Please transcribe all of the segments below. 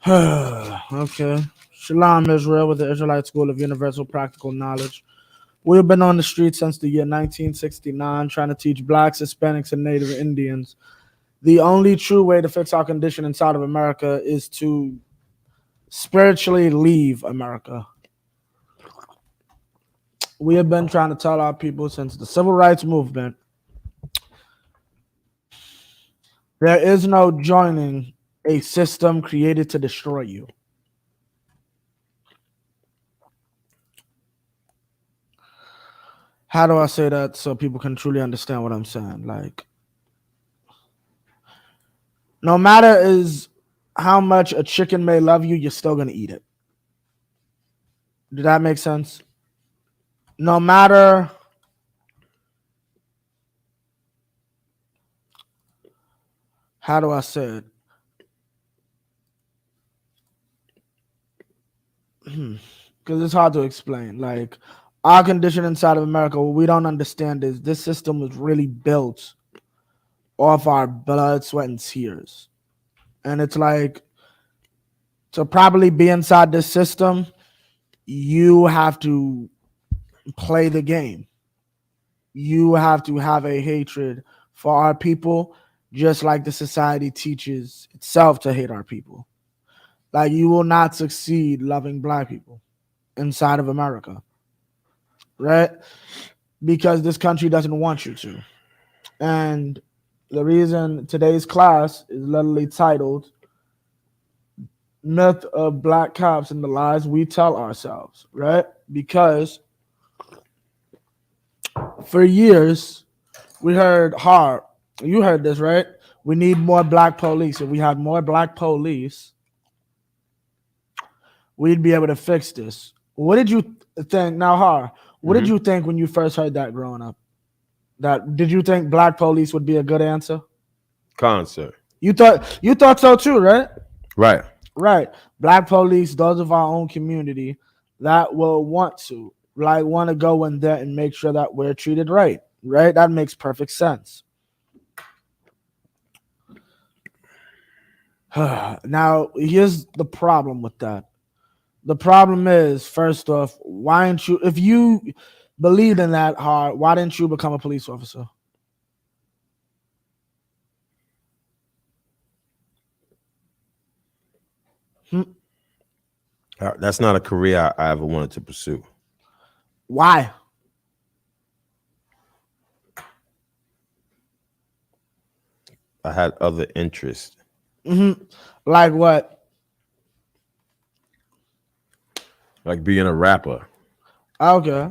Okay. Shalom, Israel, with the Israelite School of Universal Practical Knowledge. We have been on the streets since the year 1969 trying to teach blacks, Hispanics, and Native Indians the only true way to fix our condition inside of America is to spiritually leave America. We have been trying to tell our people since the civil rights movement there is no joining a system created to destroy you. How do I say that so people can truly understand what I'm saying? Like, no matter is how much a chicken may love you, you're still gonna eat it. Did that make sense? No matter how do I say it? Because it's hard to explain. Like, our condition inside of America, what we don't understand is this system was really built off our blood, sweat, and tears. And it's like, to properly be inside this system, you have to play the game. You have to have a hatred for our people, just like the society teaches itself to hate our people. Like, you will not succeed loving black people inside of America, right? Because this country doesn't want you to. And the reason today's class is literally titled Myth of Black Cops and the Lies We Tell Ourselves, right? Because for years, we heard hard. You heard this, right? We need more black police. If we had more black police, we'd be able to fix this. What did you think? Now, Har, what did you think when you first heard that growing up? Did you think black police would be a good answer? Concert. You thought so too, right? Right. Right. Black police, those of our own community that will want to go in there and make sure that we're treated right. Right? That makes perfect sense. Now, here's the problem with that. The problem is, first off, why didn't you, if you believed in that hard, why didn't you become a police officer? That's not a career I ever wanted to pursue. Why? I had other interests. Like what? Like being a rapper. Okay.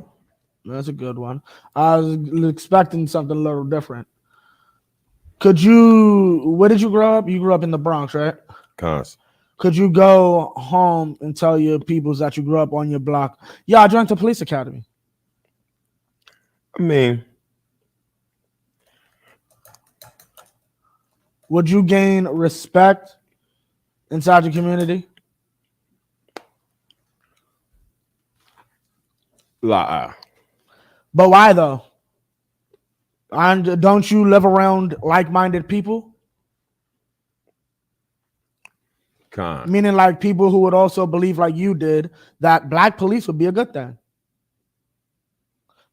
That's a good one. I was expecting something a little different. Where did you grow up? You grew up in the Bronx, right? Cons. Could you go home and tell your peoples that you grew up on your block, yeah, I joined the police academy? I mean, would you gain respect inside your community? But why though? And don't you live around like-minded people? Meaning like people who would also believe like you did that black police would be a good thing.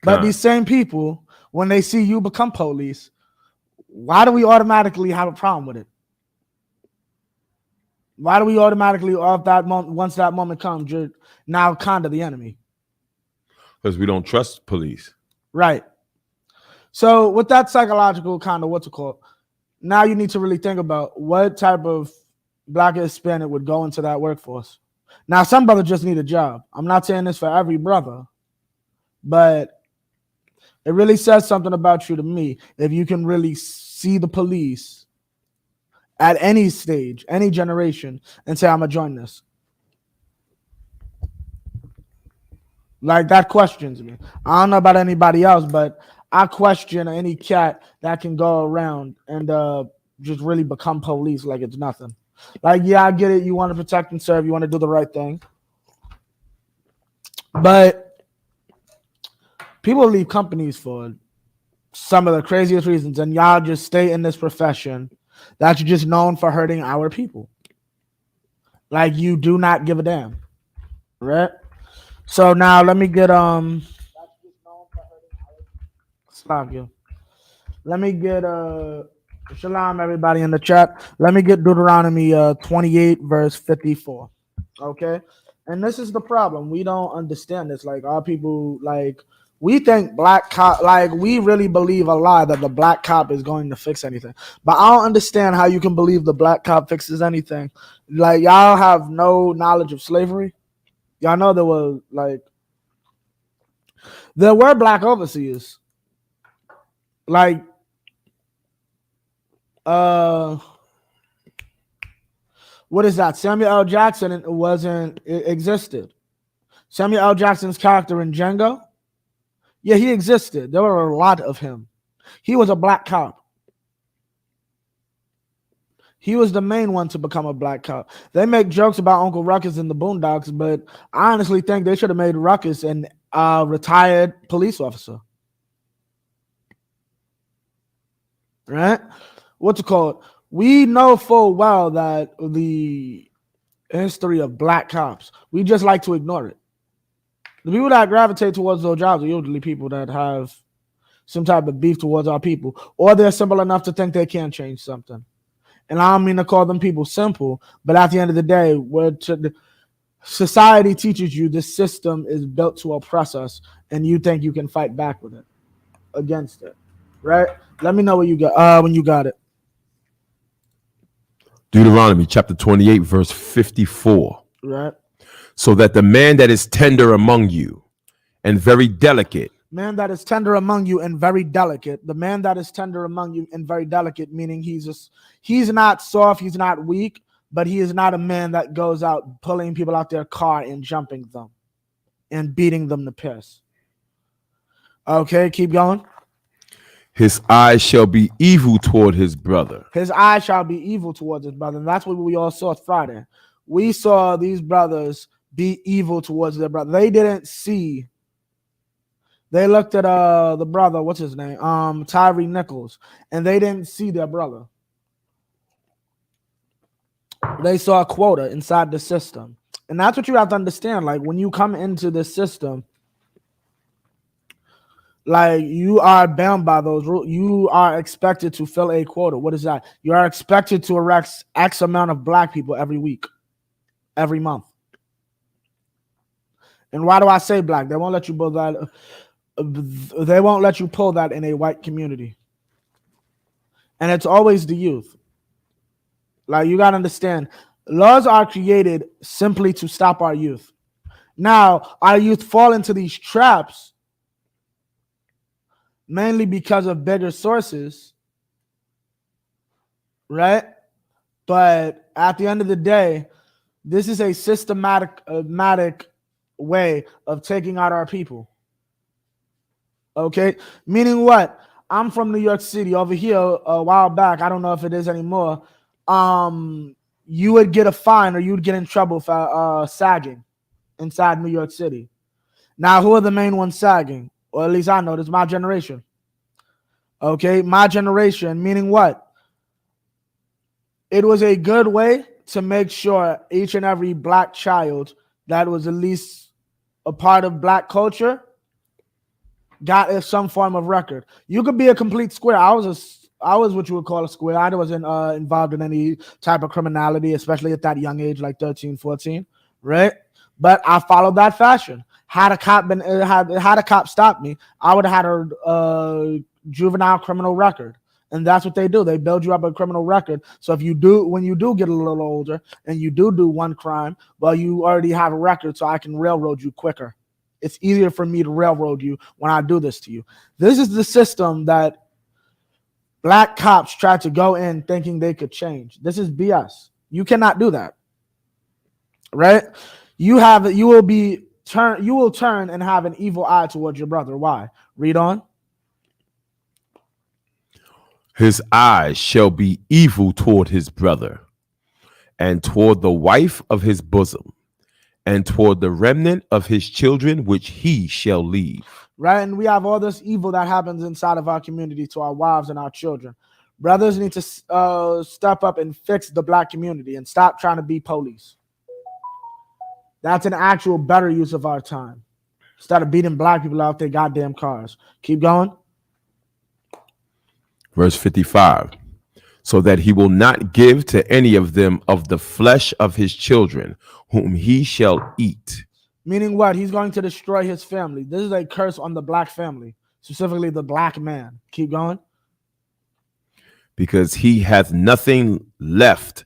But these same people, when they see you become police, why do we automatically have a problem with it? Why do we automatically, off that moment, once that moment comes, you're now kind of the enemy? Because we don't trust police. Right. So with that psychological kind of what's it called, now you need to really think about what type of black or Hispanic would go into that workforce. Now, some brothers just need a job. I'm not saying this for every brother, but it really says something about you to me if you can really see the police at any stage, any generation, and say, I'm going to join this. Like, that questions me. I don't know about anybody else, but I question any cat that can go around and just really become police like it's nothing. Like, yeah, I get it. You want to protect and serve. You want to do the right thing. But people leave companies for some of the craziest reasons, and y'all just stay in this profession that you're just known for hurting our people. Like you do not give a damn, right? So now let me get stop you. Let me get shalom everybody in the chat. Let me get Deuteronomy 28 verse 54. Okay? And this is the problem. We don't understand this. Like our people like we think black cop like we really believe a lie that the black cop is going to fix anything. But I don't understand how you can believe the black cop fixes anything. Like y'all have no knowledge of slavery. Y'all know there were black overseers. Like uh what is that? Samuel L. Jackson wasn't it existed. Samuel L. Jackson's character in Django, yeah, he existed. There were a lot of him. He was a black cop. He was the main one to become a black cop. They make jokes about Uncle Ruckus in the Boondocks, but I honestly think they should have made Ruckus an retired police officer. Right? What's it called? We know full well that the history of black cops, we just like to ignore it. The people that gravitate towards those jobs are usually people that have some type of beef towards our people, or they're simple enough to think they can change something. And I don't mean to call them people simple, but at the end of the day, society teaches you this system is built to oppress us, and you think you can fight back with it, against it, right? Let me know what you got when you got it. Deuteronomy chapter 28, verse 54. Right. So that the man that is tender among you and very delicate. Man that is tender among you and very delicate. The man that is tender among you and very delicate, meaning he's not soft, he's not weak, but he is not a man that goes out pulling people out their car and jumping them and beating them to piss. Okay, keep going. His eyes shall be evil toward his brother. His eyes shall be evil towards his brother. And that's what we all saw Friday. We saw these brothers be evil towards their brother. They didn't see. They looked at the brother, what's his name? Tyree Nichols, and they didn't see their brother. They saw a quota inside the system. And that's what you have to understand. Like when you come into this system, like you are bound by those rules. You are expected to fill a quota. What is that? You are expected to arrest X amount of black people every week, every month. And why do I say black? They won't let you pull that. They won't let you pull that in a white community. And it's always the youth. Like you gotta understand, laws are created simply to stop our youth. Now, our youth fall into these traps mainly because of bigger sources, right? But at the end of the day, this is a systematic way of taking out our people. Okay? Meaning what? I'm from New York City. Over here a while back, I don't know if it is anymore, you would get a fine or you would get in trouble for sagging inside New York City. Now, who are the main ones sagging? Or at least I know, this is my generation. Okay, my generation, meaning what? It was a good way to make sure each and every black child that was at least a part of black culture got some form of record. You could be a complete square. I was what you would call a square. I wasn't involved in any type of criminality, especially at that young age, like 13, 14, right? But I followed that fashion. Had a cop stopped me, I would have had a juvenile criminal record. And that's what they do. They build you up a criminal record. So when you do get a little older and you do one crime, well, you already have a record, so I can railroad you quicker. It's easier for me to railroad you when I do this to you. This is the system that black cops try to go in thinking they could change. This is BS. You cannot do that. Right? You will turn and have an evil eye towards your brother. Why? Read on. His eyes shall be evil toward his brother, and toward the wife of his bosom, and toward the remnant of his children, which he shall leave. Right? And we have all this evil that happens inside of our community to our wives and our children. Brothers need to step up and fix the black community and stop trying to be police. That's an actual better use of our time. Instead of beating black people out their goddamn cars. Keep going. Verse 55. So that he will not give to any of them of the flesh of his children, whom he shall eat. Meaning what? He's going to destroy his family. This is a curse on the black family, specifically the black man. Keep going. Because he hath nothing left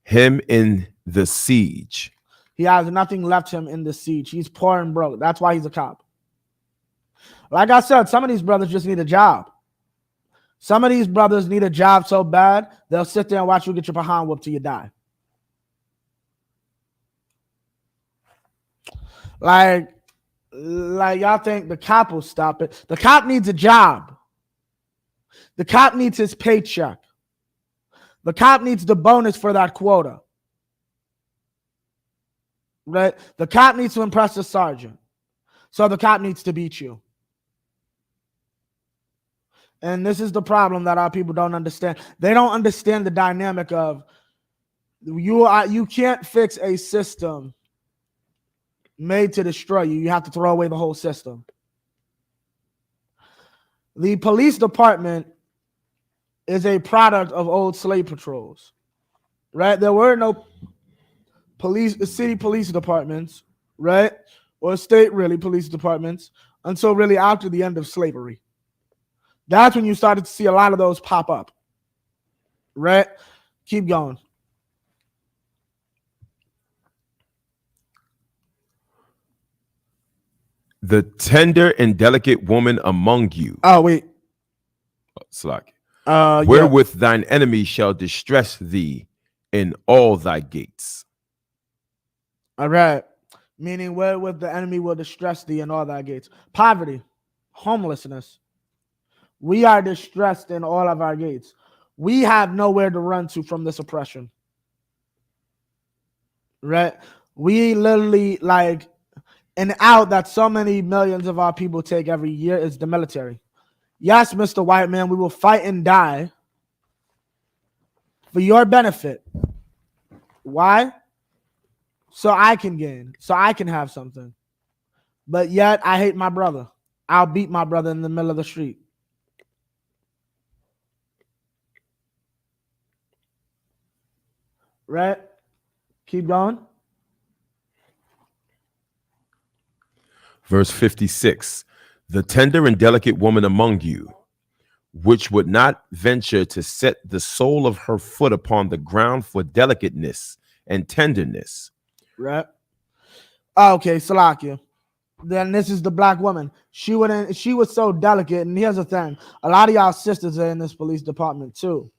him in the siege. He has nothing left him in the siege. He's poor and broke. That's why he's a cop. Like I said, some of these brothers just need a job. Some of these brothers need a job so bad, they'll sit there and watch you get your behind whooped till you die. Like y'all think the cop will stop it. The cop needs a job. The cop needs his paycheck. The cop needs the bonus for that quota. Right? The cop needs to impress the sergeant. So the cop needs to beat you. And this is the problem that our people don't understand. They don't understand the dynamic of you can't fix a system made to destroy you. You have to throw away the whole system. The police department is a product of old slave patrols, right? There were no city police departments, right? Or state really police departments until really after the end of slavery. That's when you started to see a lot of those pop up, right? Keep going. The tender and delicate woman among you. Oh, wait. Slack. Wherewith thine enemy shall distress thee in all thy gates. All right. Meaning wherewith the enemy will distress thee in all thy gates. Poverty, homelessness. We are distressed in all of our gates. We have nowhere to run to from this oppression. Right? We literally an out that so many millions of our people take every year is the military. Yes, Mr. White Man, we will fight and die for your benefit. Why? So I can gain, so I can have something. But yet I hate my brother. I'll beat my brother in the middle of the street. Right? Keep going. Verse 56. The tender and delicate woman among you, which would not venture to set the sole of her foot upon the ground for delicateness and tenderness. Right? Okay, Salakia. Then this is the black woman. She was so delicate. And here's the thing. A lot of y'all sisters are in this police department too.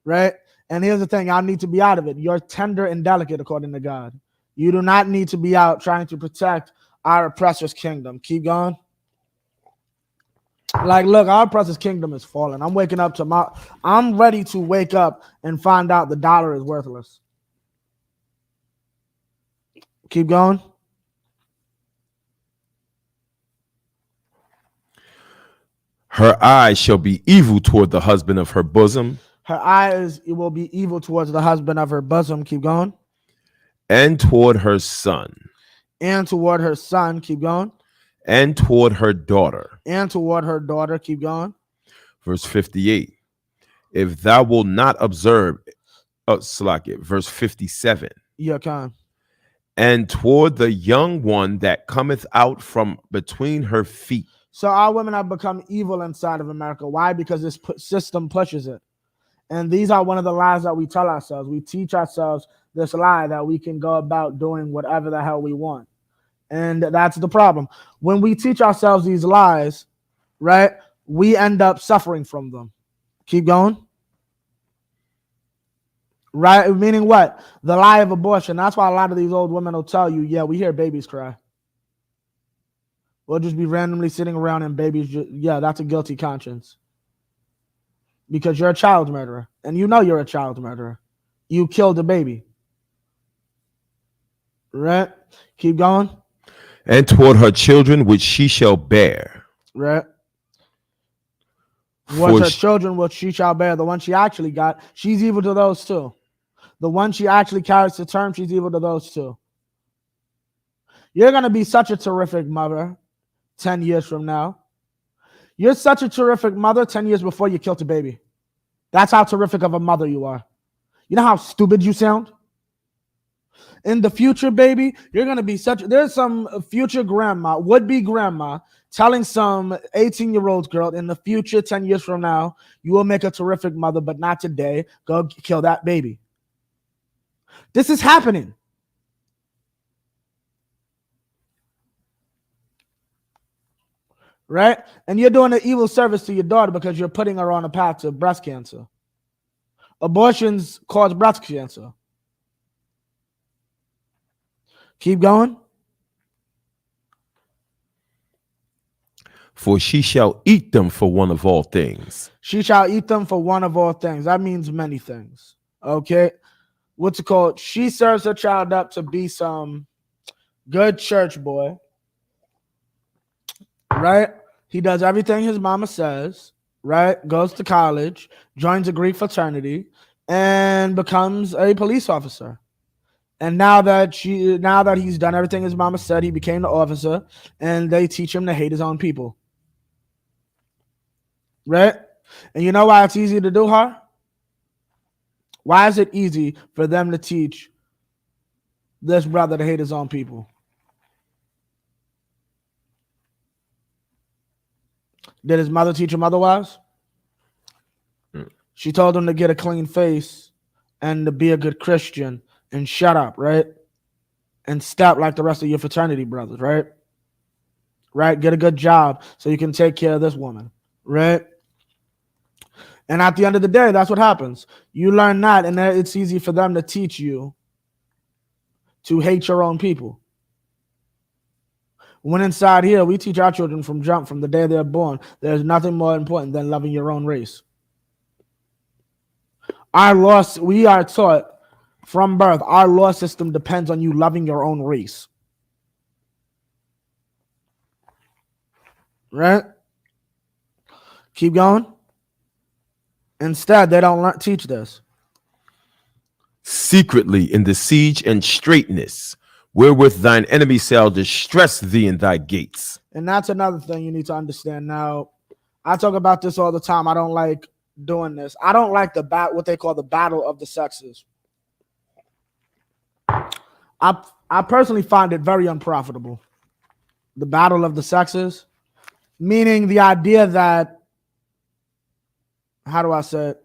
Right? And here's the thing, y'all need to be out of it. You're tender and delicate according to God. You do not need to be out trying to protect our oppressor's kingdom. Keep going. Look, our oppressor's kingdom is falling. I'm waking up I'm ready to wake up and find out the dollar is worthless. Keep going. Her eyes shall be evil toward the husband of her bosom. Her eyes will be evil towards the husband of her bosom. Keep going. And toward her son. And toward her son. Keep going. And toward her daughter. And toward her daughter. Keep going. Verse 58. If thou wilt not observe, verse 57. Yeah, come. And toward the young one that cometh out from between her feet. So our women have become evil inside of America. Why? Because this system pushes it. And these are one of the lies that we tell ourselves. We teach ourselves this lie that we can go about doing whatever the hell we want. And that's the problem. When we teach ourselves these lies, right, we end up suffering from them. Keep going. Right? Meaning what? The lie of abortion. That's why a lot of these old women will tell you, yeah, we hear babies cry. We'll just be randomly sitting around and babies, that's a guilty conscience. Because you're a child murderer. And you know you're a child murderer. You killed a baby. Right? Keep going. And toward her children which she shall bear. Right? Towards her children which she shall bear. The one she actually got, she's evil to those too. The one she actually carries to term, she's evil to those too. You're going to be such a terrific mother 10 years from now. You're such a terrific mother 10 years before you killed a baby. That's how terrific of a mother you are. You know how stupid you sound? In the future, baby, you're going to be there's some future grandma, would-be grandma, telling some 18-year-old girl in the future, 10 years from now, you will make a terrific mother, but not today. Go kill that baby. This is happening. Right? And you're doing an evil service to your daughter because you're putting her on a path to breast cancer. Abortions cause breast cancer. Keep going. For she shall eat them for one of all things. She shall eat them for one of all things. That means many things. Okay? What's it called? She serves her child up to be some good church boy. Right? He does everything his mama says. Right? Goes to college, joins a Greek fraternity, and becomes a police officer. And now that he's done everything his mama said, he became the officer, and they teach him to hate his own people. Right? And you know why it's easy to do, huh? Why is it easy for them to teach this brother to hate his own people? Did his mother teach him otherwise? She told him to get a clean face and to be a good Christian and shut up, right? And step like the rest of your fraternity brothers, right? Right? Get a good job so you can take care of this woman, right? And at the end of the day, that's what happens. You learn that, and then it's easy for them to teach you to hate your own people. When inside here, we teach our children from the day they're born, there's nothing more important than loving your own race. We are taught from birth, our law system depends on you loving your own race. Right? Keep going. Instead, they don't teach this. Secretly in the siege and straitness, wherewith thine enemy shall distress thee in thy gates. And that's another thing you need to understand. Now, I talk about this all the time. I don't like doing this. I don't like what they call the battle of the sexes. I personally find it very unprofitable. The battle of the sexes, meaning the idea that, how do I say it?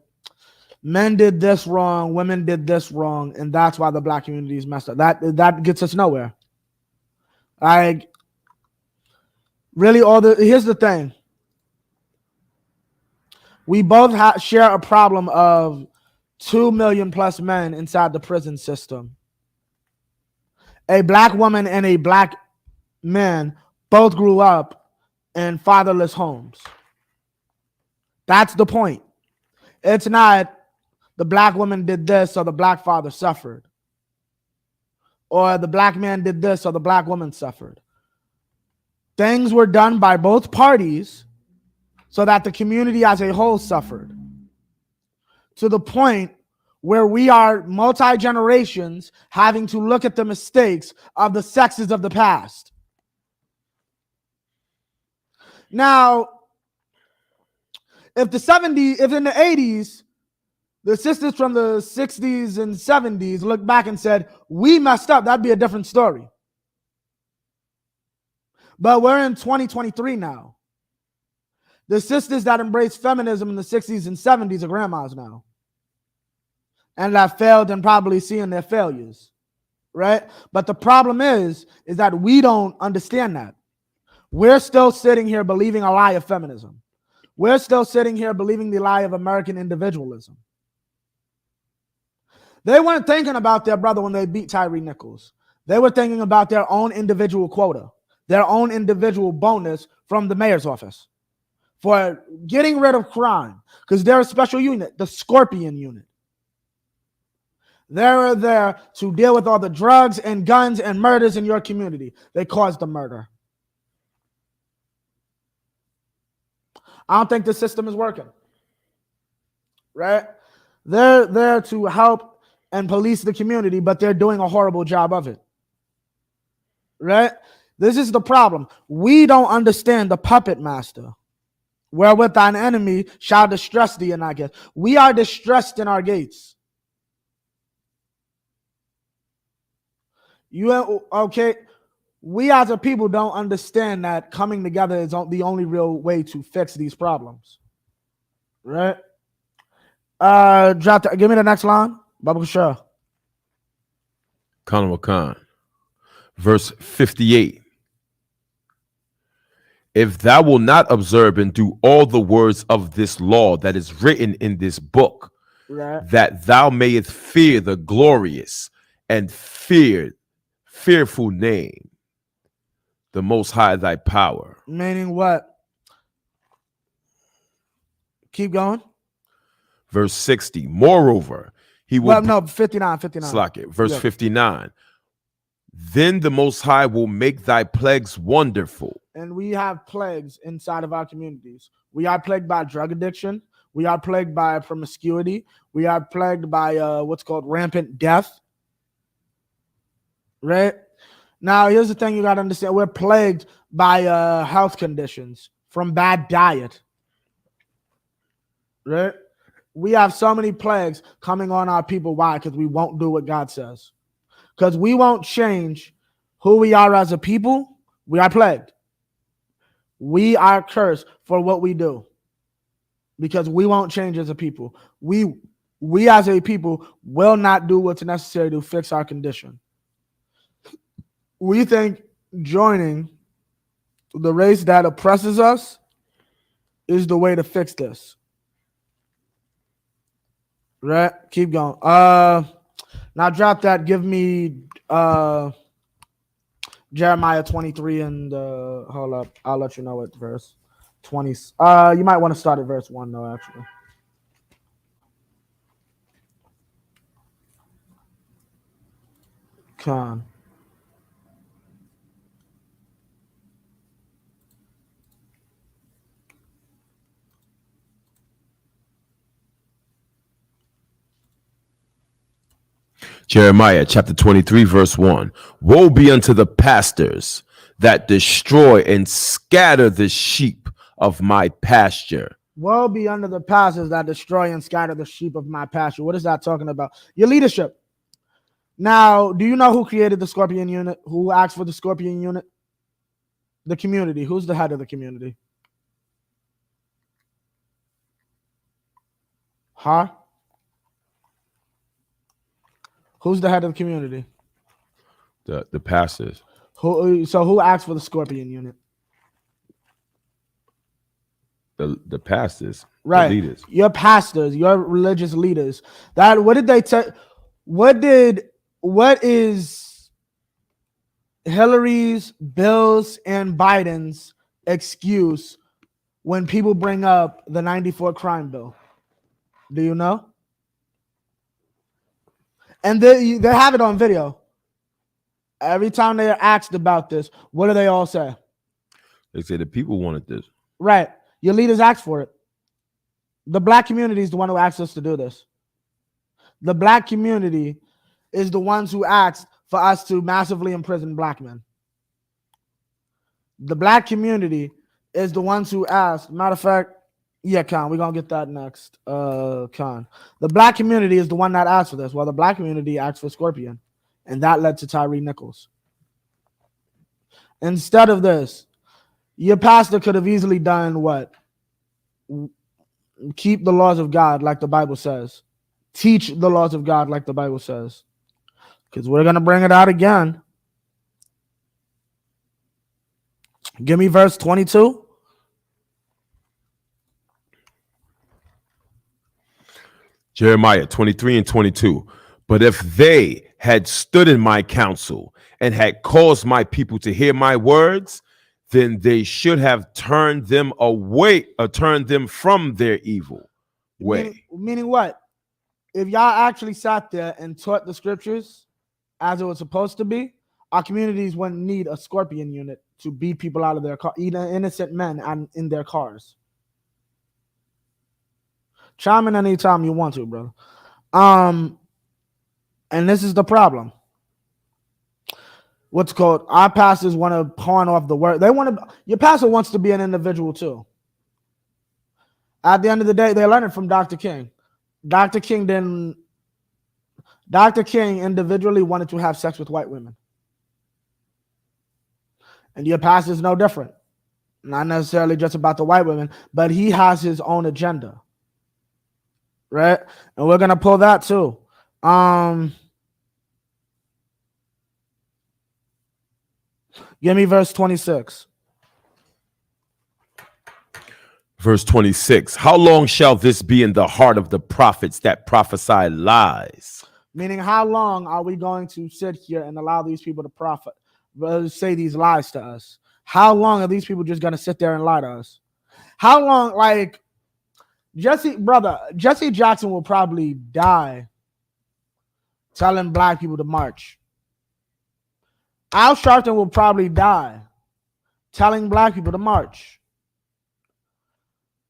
Men did this wrong, women did this wrong, and that's why the black community is messed up. That gets us nowhere. Like, really, here's the thing. We both share a problem of 2 million plus men inside the prison system. A black woman and a black man both grew up in fatherless homes. That's the point. It's not the black woman did this, so the black father suffered. Or the black man did this, so the black woman suffered. Things were done by both parties so that the community as a whole suffered. To the point where we are multi-generations having to look at the mistakes of the sexes of the past. Now, if in the 80s, the sisters from the 60s and 70s looked back and said, we messed up, that'd be a different story. But we're in 2023 now. The sisters that embraced feminism in the 60s and 70s are grandmas now. And that failed and probably seeing their failures, right? But the problem is that we don't understand that. We're still sitting here believing a lie of feminism. We're still sitting here believing the lie of American individualism. They weren't thinking about their brother when they beat Tyree Nichols. They were thinking about their own individual quota, their own individual bonus from the mayor's office for getting rid of crime, because they're a special unit, the Scorpion Unit. They're there to deal with all the drugs and guns and murders in your community. They caused the murder. I don't think the system is working, right? They're there to help and police the community, but they're doing a horrible job of it, right? This is the problem. We don't understand the puppet master. Wherewith thine enemy shall distress thee in thy gates. We are distressed in our gates. Okay? We as a people don't understand that coming together is the only real way to fix these problems. Right? Give me the next line. Baba Shah. Khan Khan. Verse 58. If thou wilt not observe and do all the words of this law that is written in this book, Right. that thou mayest fear the glorious and fearful name, the Most High thy power. Meaning what? Keep going. Verse 60. Moreover, he will... Well, no, 59. Slack it. Verse 59. Then the Most High will make thy plagues wonderful. And we have plagues inside of our communities. We are plagued by drug addiction. We are plagued by promiscuity. We are plagued by what's called rampant death. Right? Now, here's the thing you got to understand. We're plagued by health conditions from bad diet. Right? We have so many plagues coming on our people. Why? Because we won't do what God says. Because we won't change who we are as a people. We are plagued. We are cursed for what we do. Because we won't change as a people. We as a people will not do what's necessary to fix our condition. We think joining the race that oppresses us is the way to fix this. Right? Keep going. Now drop that. Give me Jeremiah 23 and hold up. I'll let you know what verse 20. You might want to start at verse 1 though, actually. Con. Jeremiah chapter 23, verse 1. Woe be unto the pastors that destroy and scatter the sheep of my pasture. Woe be unto the pastors that destroy and scatter the sheep of my pasture. What is that talking about? Your leadership. Now, do you know who created the Scorpion unit? Who asked for the Scorpion unit? The community. Who's the head of the community? Huh? Who's the head of the community? The pastors. Who asked for the Scorpion unit? The pastors. Right. The leaders. Your pastors, your religious leaders. What did they tell? What is Hillary's, Bill's, and Biden's excuse when people bring up the 94 crime bill? Do you know? And they have it on video. Every time they are asked about this, what do they all say? They say the people wanted this. Right. Your leaders asked for it. The black community is the one who asked us to do this. The black community is the ones who asked for us to massively imprison black men. The black community is the ones who asked. Matter of fact, yeah, Khan, we're going to get that next. Khan. The black community is the one that asked for this. Well, the black community asked for Scorpion, and that led to Tyree Nichols. Instead of this, your pastor could have easily done what? Keep the laws of God like the Bible says. Teach the laws of God like the Bible says. Because we're going to bring it out again. Give me verse 22. Jeremiah 23 and 22. But if they had stood in my counsel and had caused my people to hear my words, then they should have turned them away or turned them from their evil way. Meaning what? If y'all actually sat there and taught the scriptures as it was supposed to be, our communities wouldn't need a Scorpion unit to beat people out of their car, even innocent men in their cars. Chime in anytime you want to, brother. And this is the problem. what's called, our pastors want to pawn off the word. They want to, your pastor wants to be an individual too. At the end of the day, they learned it from Dr. King. Dr. King didn't, Dr. King individually wanted to have sex with white women. And your pastor's no different. Not necessarily just about the white women, but he has his own agenda. Right? And we're going to pull that too. Give me verse 26. Verse 26. How long shall this be in the heart of the prophets that prophesy lies? Meaning, how long are we going to sit here and allow these people to say these lies to us? How long are these people just going to sit there and lie to us? How long, like, Jesse Jackson will probably die telling black people to march. Al Sharpton will probably die telling black people to march.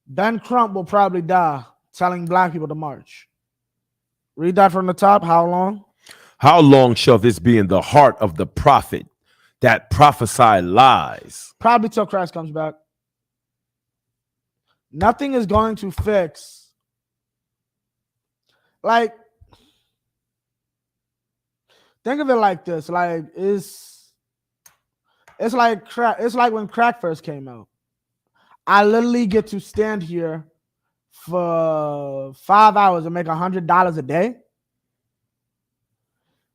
Ben Crump will probably die telling black people to march. Read that from the top. How long? How long shall this be in the heart of the prophet that prophesy lies? Probably till Christ comes back. Nothing is going to fix. Like, think of it like this. Like, it's like crack. It's like when crack first came out. I literally get to stand here for 5 hours and make $100 a day.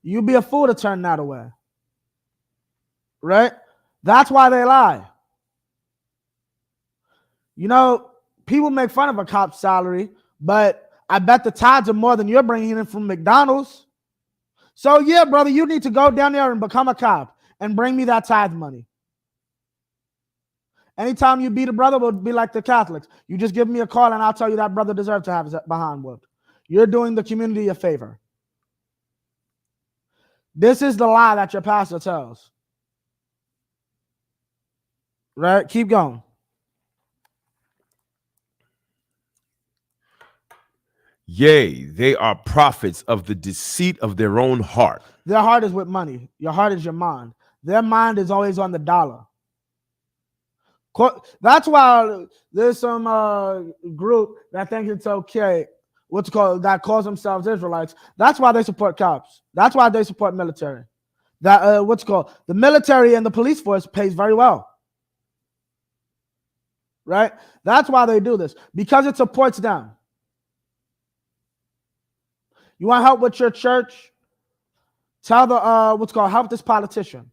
You'd be a fool to turn that away. Right? That's why they lie. You know, people make fun of a cop's salary, but I bet the tithes are more than you're bringing in from McDonald's. So yeah, brother, you need to go down there and become a cop and bring me that tithe money. Anytime you beat a brother, will be like the Catholics. You just give me a call and I'll tell you that brother deserves to have his behind whooped. You're doing the community a favor. This is the lie that your pastor tells. Right? Keep going. Yea, they are prophets of the deceit of their own heart. Their heart is with money. Your heart is your mind. Their mind is always on the dollar. That's why there's some group that thinks it's okay, that calls themselves Israelites. That's why they support cops. That's why they support military. That the military and the police force pays very well. Right? That's why they do this, because it supports them. You want help with your church? Tell the help this politician.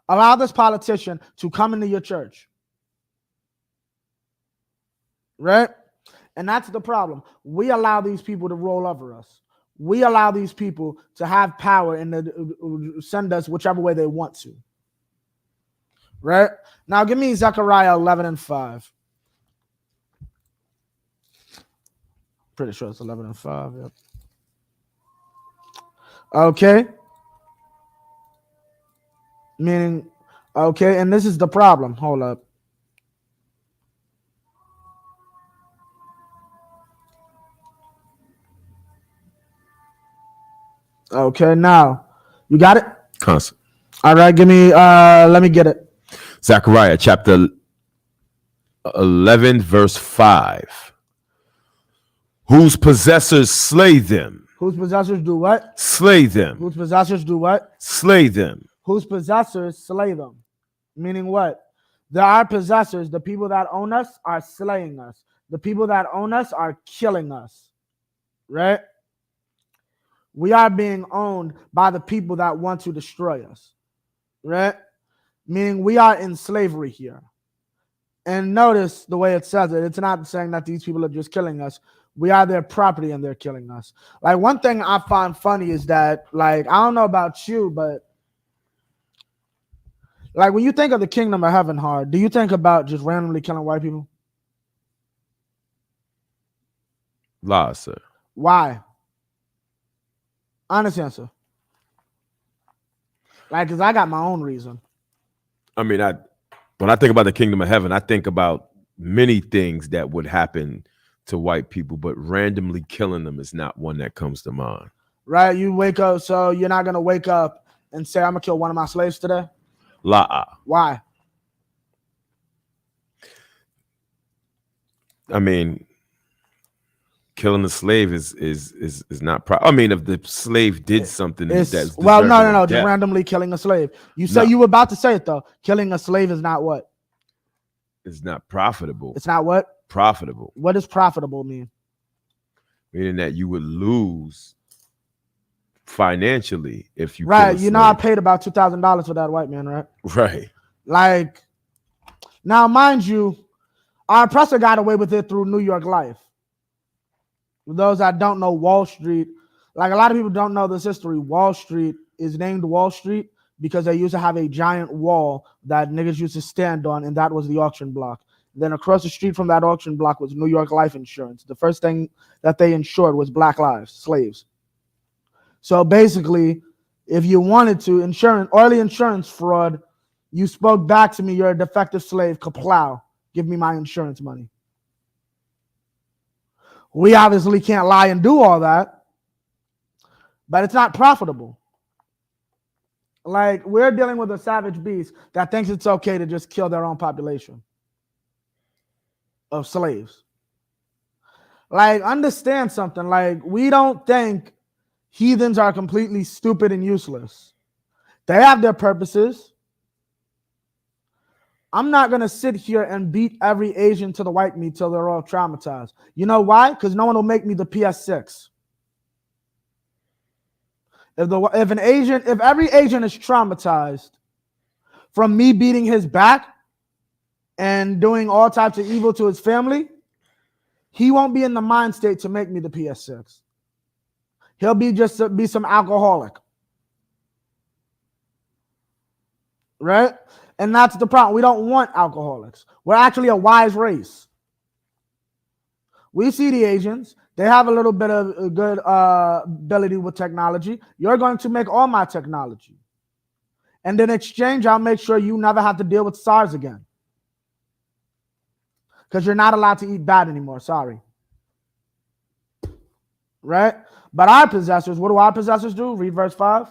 Allow this politician to come into your church. Right? And that's the problem. We allow these people to roll over us. We allow these people to have power and send us whichever way they want to. Right? Now give me Zechariah 11:5. Pretty sure it's 11:5. Yep. Okay. Meaning, okay, and this is the problem. Hold up. Okay, now you got it? Constant. All right, let me get it. Zechariah chapter 11, verse 5. Whose possessors slay them. Whose possessors do what? Slay them. Whose possessors do what? Slay them. Whose possessors slay them. Meaning what? There are possessors. The people that own us are slaying us. The people that own us are killing us. Right? We are being owned by the people that want to destroy us. Right? Meaning we are in slavery here. And notice the way it says it. It's not saying that these people are just killing us. We are their property and they're killing us. Like, one thing I find funny is that, like, I don't know about you, but like, when you think of the kingdom of heaven hard, do you think about just randomly killing white people? Lies, sir. Why? Honest answer. Like, because I got my own reason. I mean, when I think about the kingdom of heaven, I think about many things that would happen to white people, but randomly killing them is not one that comes to mind. Right? You wake up, so you're not going to wake up and say, I'm going to kill one of my slaves today? La. Why? I mean, killing a slave is not I mean, if the slave did something that's It's, deserving well, no, of just death. randomly killing a slave. You say No. you were about to say it, though. Killing a slave is not what? It's not profitable. It's not what? Profitable. What does profitable mean? Meaning that you would lose financially if you Right. kill a You know, I slave. paid about $2,000 for that white man, right? Right. Like, now, mind you, our oppressor got away with it through New York Life. For those that don't know, Wall Street, like a lot of people don't know this history, Wall Street is named Wall Street because they used to have a giant wall that niggas used to stand on, and that was the auction block. Then across the street from that auction block was New York Life Insurance. The first thing that they insured was black lives, slaves. So basically, if you wanted to, early insurance fraud, you spoke back to me, you're a defective slave, kaplow, give me my insurance money. We obviously can't lie and do all that, but it's not profitable. Like, we're dealing with a savage beast that thinks it's okay to just kill their own population of slaves. Like, understand something. Like, we don't think heathens are completely stupid and useless. They have their purposes. I'm not going to sit here and beat every Asian to the white meat till they're all traumatized. You know why? Because no one will make me the PS6. If every Asian is traumatized from me beating his back and doing all types of evil to his family, he won't be in the mind state to make me the PS6. He'll be some alcoholic. Right? And that's the problem. We don't want alcoholics. We're actually a wise race. We see the Asians. They have a little bit of a good ability with technology. You're going to make all my technology. And in exchange, I'll make sure you never have to deal with SARS again. Because you're not allowed to eat bad anymore. Sorry. Right? But our possessors, what do our possessors do? Read verse 5.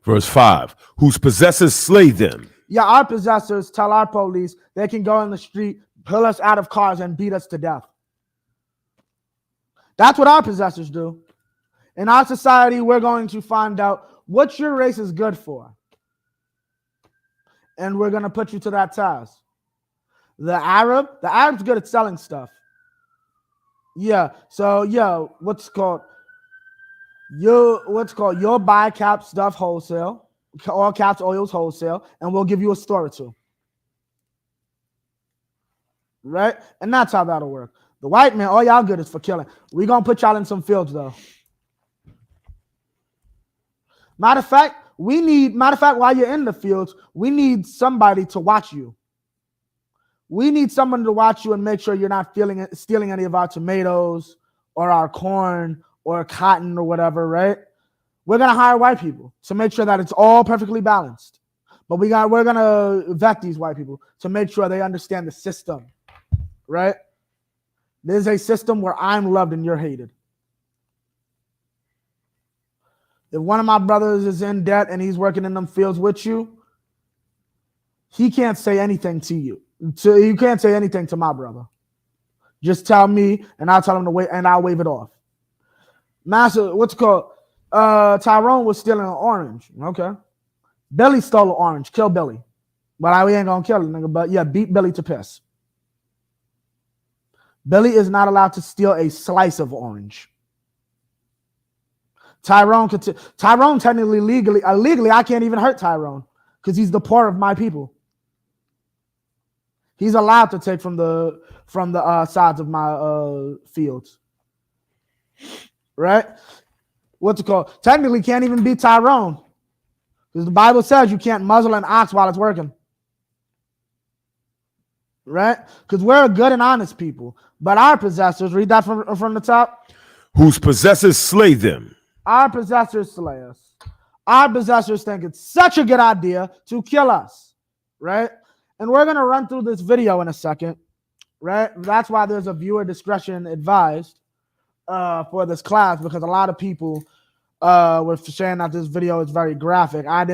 Verse 5. Whose possessors slay them. Yeah, our possessors tell our police they can go in the street, pull us out of cars, and beat us to death. That's what our possessors do. In our society, we're going to find out what your race is good for. And we're going to put you to that task. The Arab's good at selling stuff. Yeah, so you'll buy cap stuff wholesale, all caps oils wholesale, and we'll give you a store or two. Right? And that's how that'll work. The white man, all y'all good is for killing. We're going to put y'all in some fields, though. Matter of fact, while you're in the fields, we need somebody to watch you. We need someone to watch you and make sure you're not stealing any of our tomatoes or our corn or cotton or whatever, right? We're going to hire white people to make sure that it's all perfectly balanced. But we're going to vet these white people to make sure they understand the system, right? There's a system where I'm loved and you're hated. If one of my brothers is in debt and he's working in them fields with you, he can't say anything to you. So you can't say anything to my brother. Just tell me, and I'll tell him to wait, and I'll wave it off. Master, what's it called? Tyrone was stealing an orange. Okay. Billy stole an orange. Kill Billy. But we ain't gonna kill the nigga. But yeah, beat Billy to piss. Billy is not allowed to steal a slice of orange. Tyrone technically illegally, I can't even hurt Tyrone because he's the poor of my people. He's allowed to take from the sides of my fields. Right? What's it called? Technically can't even beat Tyrone because the Bible says you can't muzzle an ox while it's working. Right? Because we're a good and honest people. But our possessors, read that from the top. Whose possessors slay them. Our possessors slay us. Our possessors think it's such a good idea to kill us. Right? And we're going to run through this video in a second. Right? That's why there's a viewer discretion advised for this class, because a lot of people with saying that this video is very graphic. I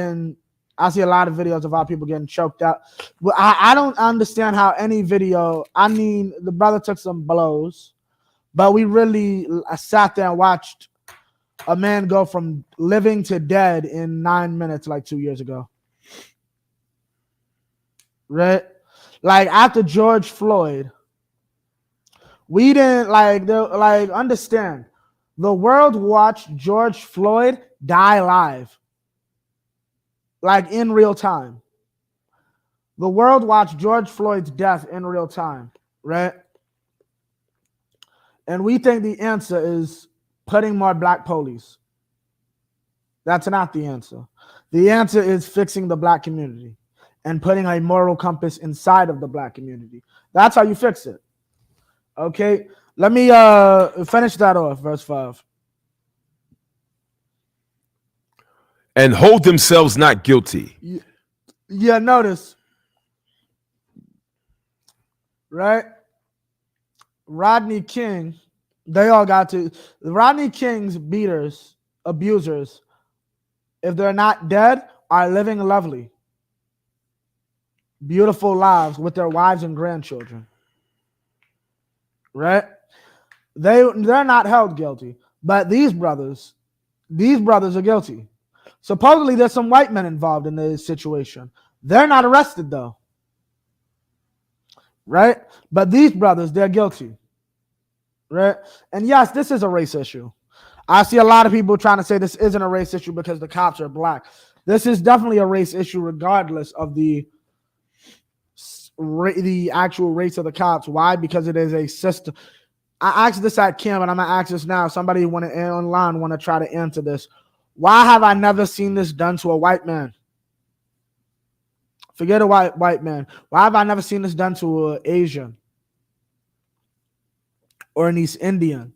see a lot of videos of how people getting choked out. But I don't understand how any video. I mean, the brother took some blows, but we really sat there and watched a man go from living to dead in 9 minutes, like 2 years ago. Right? Like after George Floyd, we didn't understand. The world watched George Floyd die live. Like in real time. The world watched George Floyd's death in real time, right? And we think the answer is putting more black police. That's not the answer. The answer is fixing the black community and putting a moral compass inside of the black community. That's how you fix it. Okay? Let me finish that off, verse 5. And hold themselves not guilty. Yeah, notice. Right? Rodney King, they all got to. Rodney King's beaters, abusers, if they're not dead, are living lovely, beautiful lives with their wives and grandchildren. Right? They're not held guilty. But these brothers are guilty. Supposedly there's some white men involved in this situation. They're not arrested though. Right? But these brothers, they're guilty. Right? And yes, this is a race issue. I see a lot of people trying to say this isn't a race issue because the cops are black. This is definitely a race issue regardless of the actual race of the cops. Why? Because it is a system. I asked this at camp and I'm going to ask this now. Somebody online want to try to answer this. Why have I never seen this done to a white man? Forget a white man. Why have I never seen this done to an Asian or an East Indian?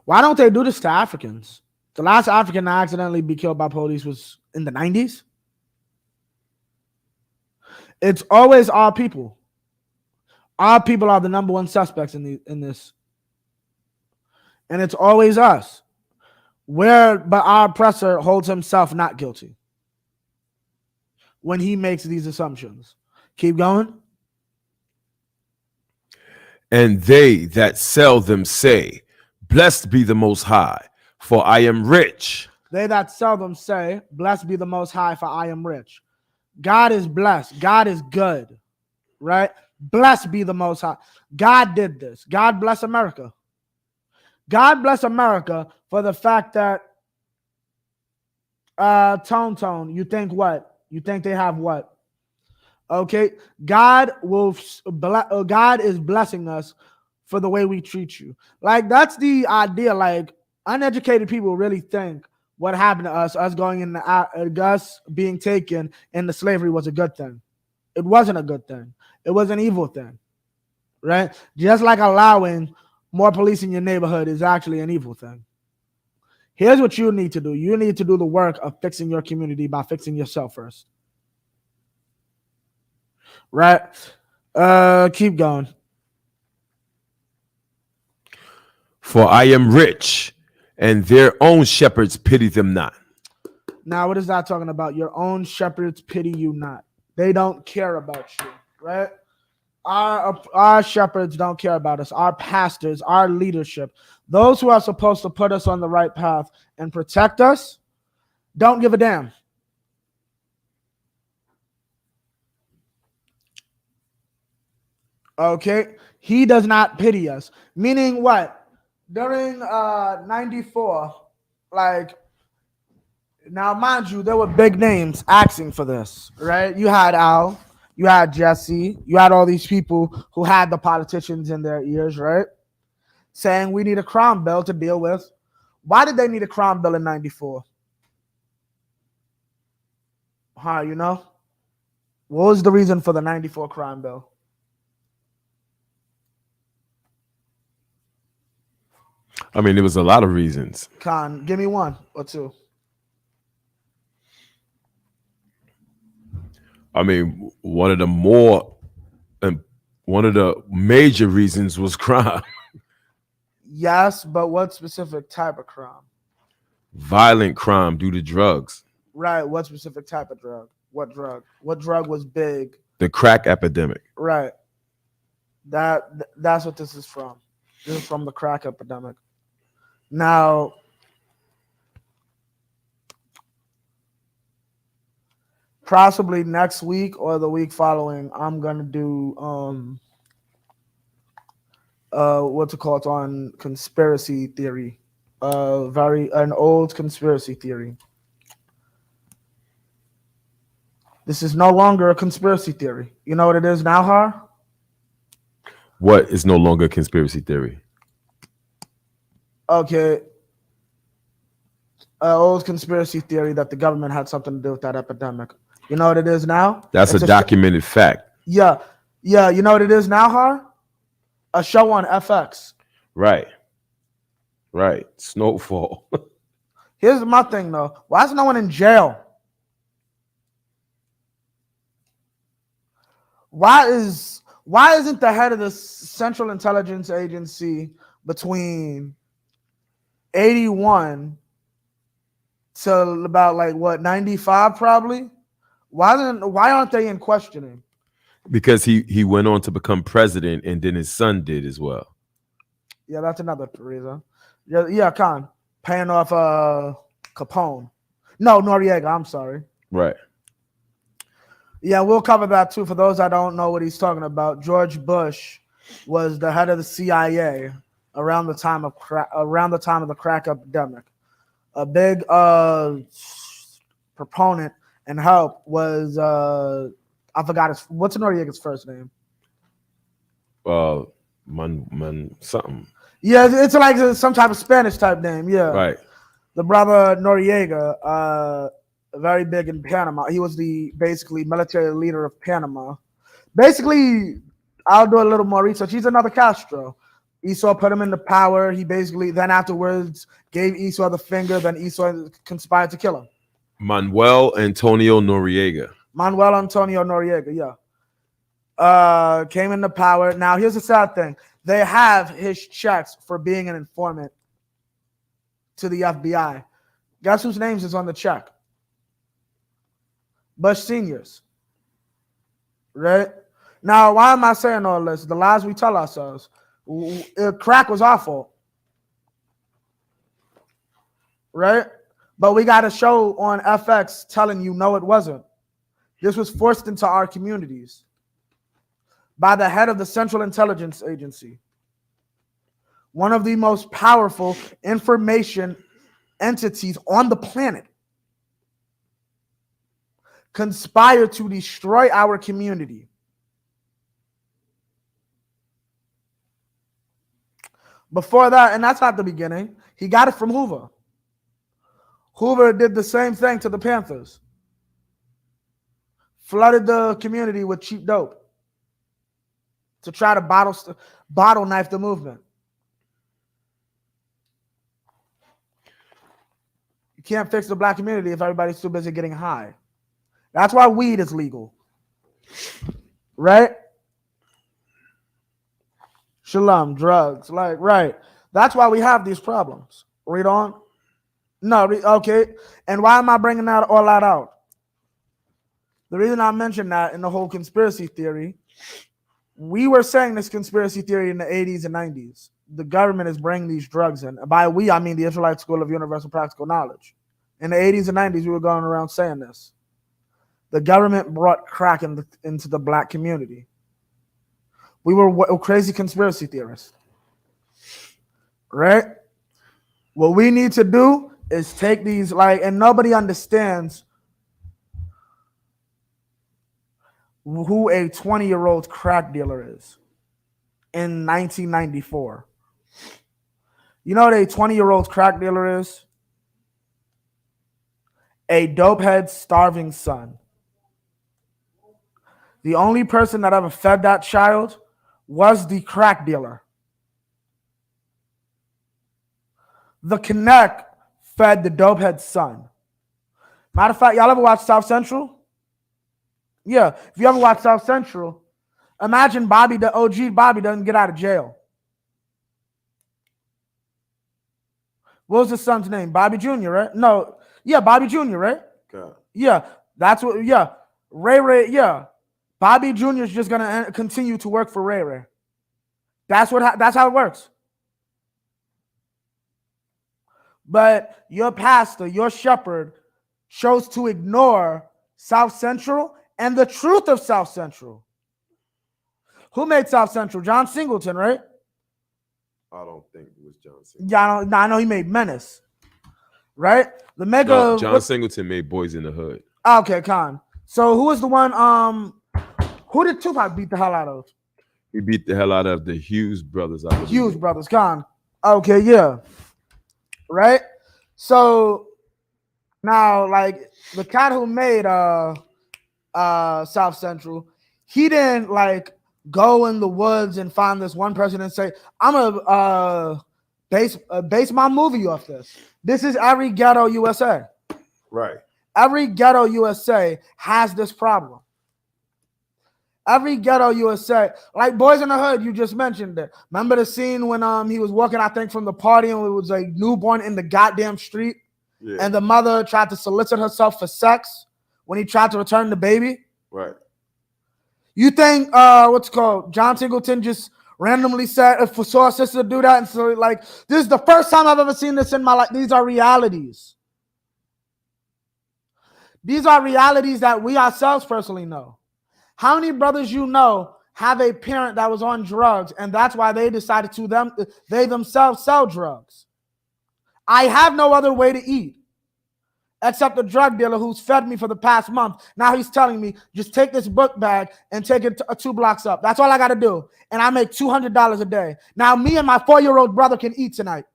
Why don't they do this to Africans? The last African to accidentally be killed by police was in the 90s. It's always our people. Our people are the number one suspects in this. And it's always us. But our oppressor holds himself not guilty when he makes these assumptions. Keep going. And they that sell them say, blessed be the Most High, for I am rich. They that sell them say, blessed be the Most High, for I am rich. God is blessed. God is good, right? Blessed be the Most High. God did this. God bless America. God bless America for the fact that Tone, you think what? You think they have what? Okay, God is blessing us for the way we treat you. Like, that's the idea. Like, uneducated people really think what happened to us going in us being taken into slavery was a good thing. It wasn't a good thing. It was an evil thing, right? Just like allowing more police in your neighborhood is actually an evil thing. Here's what you need to do. You need to do the work of fixing your community by fixing yourself first. Right? Keep going. For I am rich, and their own shepherds pity them not. Now, what is that talking about? Your own shepherds pity you not. They don't care about you, right? Our shepherds don't care about us. Our pastors, our leadership, those who are supposed to put us on the right path and protect us, don't give a damn. Okay? He does not pity us. Meaning what? During 94, now mind you, there were big names asking for this, right? You had Al, you had Jesse, you had all these people who had the politicians in their ears, right? Saying we need a crime bill to deal with. Why did they need a crime bill in 94? You know? What was the reason for the 94 crime bill? I mean, there was a lot of reasons. Khan, give me one or two. I mean, one of the major reasons was crime. Yes, but what specific type of crime? Violent crime due to drugs. Right. What specific type of drug? What drug? What drug was big? The crack epidemic. Right. That's what this is from. This is from the crack epidemic. Now, possibly next week or the week following, I'm gonna do what's it called on conspiracy theory. Very an old conspiracy theory. This is no longer a conspiracy theory. You know what it is now, Har? What is no longer conspiracy theory? Okay. Old conspiracy theory that the government had something to do with that epidemic. You know what it is now? That's It's a documented fact. Yeah. Yeah. You know what it is now, Har? A show on FX. Right. Right. Snowfall. Here's my thing, though. Why is no one in jail? Why isn't the head of the Central Intelligence Agency between 81 to about like what 95 probably? Why aren't they in questioning? Because he went on to become president, and then his son did as well. Yeah, that's another reason. Yeah, Khan. Paying off Capone. No, Noriega, I'm sorry. Right. Yeah, we'll cover that too. For those that don't know what he's talking about, George Bush was the head of the CIA around the time of the crack epidemic. A big proponent and help was I forgot what's Noriega's first name? Man, something. Yeah, it's like some type of Spanish type name. Yeah, Right. The brother Noriega, very big in Panama. He was the basically military leader of Panama. Basically, I'll do a little more research. He's another Castro. Esau put him into power. He basically then afterwards gave Esau the finger. Then Esau conspired to kill him. Manuel Antonio Noriega. Manuel Antonio Noriega, yeah. Came into power. Now, here's the sad thing. They have his checks for being an informant to the FBI. Guess whose names is on the check? Bush Senior's. Right? Now, why am I saying all this? The lies we tell ourselves. Crack was our fault. Right? But we got a show on FX telling you, no, it wasn't. This was forced into our communities by the head of the Central Intelligence Agency, one of the most powerful information entities on the planet, conspired to destroy our community. Before that, and that's not the beginning, he got it from Hoover. Hoover did the same thing to the Panthers. Flooded the community with cheap dope to try to bottle knife the movement. You can't fix the black community if everybody's too busy getting high. That's why weed is legal. Right? Shalom, drugs, like, right. That's why we have these problems. Read on. No, okay. And why am I bringing that all that out? The reason I mentioned that in the whole conspiracy theory, we were saying this conspiracy theory in the 80s and 90s. The government is bringing these drugs in. By we, I mean the Israelite School of Universal Practical Knowledge. In the 80s and 90s, we were going around saying this. The government brought crack into the black community. We were crazy conspiracy theorists. Right? What we need to do is take these, and nobody understands who a 20-year-old crack dealer is in 1994. You know what a 20-year-old crack dealer is? A dopehead starving son. The only person that ever fed that child was the crack dealer. The Connect fed the dopehead son. Matter of fact, y'all ever watch South Central? Yeah, if you ever watch South Central, imagine Bobby, the OG Bobby, doesn't get out of jail. What was his son's name? Bobby Jr., right? No. Yeah, Bobby Jr., right? God. Yeah. That's what, yeah. Ray Ray, yeah. Bobby Jr. is just going to continue to work for Ray Ray. That's how it works. But your pastor, your shepherd, chose to ignore South Central and the truth of South Central. Who made South Central? John Singleton, right? I don't think it was John Singleton. Yeah, I know he made Menace, right? The mega. No, John Singleton made Boys in the Hood. Okay, Con. So who was the one? Who did Tupac beat the hell out of? He beat the hell out of the Hughes brothers. I believe. Hughes brothers, Con. Okay, yeah. Right. So now, like the cat who made South Central, he didn't like go in the woods and find this one person and say, I'm gonna base my movie off this. This is every ghetto USA. Right. Every ghetto USA has this problem. Every ghetto USA, like Boys in the Hood, you just mentioned it. Remember the scene when he was walking, I think, from the party and it was a newborn in the goddamn street, Yeah. and the mother tried to solicit herself for sex when he tried to return the baby. Right. You think John Singleton just randomly said if saw a sister do that, and so like this is the first time I've ever seen this in my life. These are realities. These are realities that we ourselves personally know. How many brothers you know have a parent that was on drugs, and that's why they decided they themselves sell drugs? I have no other way to eat except a drug dealer who's fed me for the past month. Now he's telling me, just take this book bag and take it 2 blocks up. That's all I got to do. And I make $200 a day. Now me and my 4-year-old brother can eat tonight.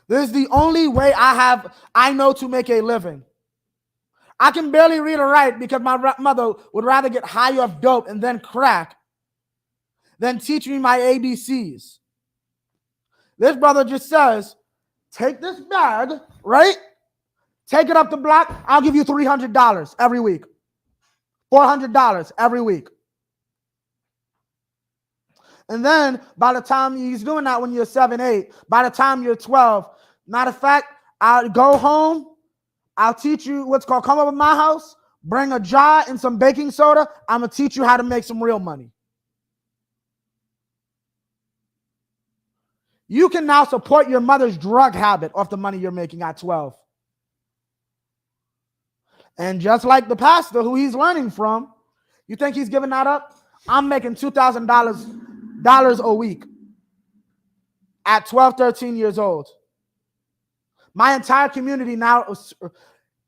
This is the only way I know to make a living. I can barely read or write because my mother would rather get high off dope and then crack than teach me my ABCs. This brother just says, take this bag, right? Take it up the block. I'll give you $300 every week. $400 every week. And then by the time he's doing that when you're 7, 8, by the time you're 12, matter of fact, I'll go home. I'll teach you what's called come over to my house, bring a jar and some baking soda. I'm going to teach you how to make some real money. You can now support your mother's drug habit off the money you're making at 12. And just like the pastor who he's learning from, you think he's giving that up? I'm making $2,000 a week at 12, 13 years old. My entire community now,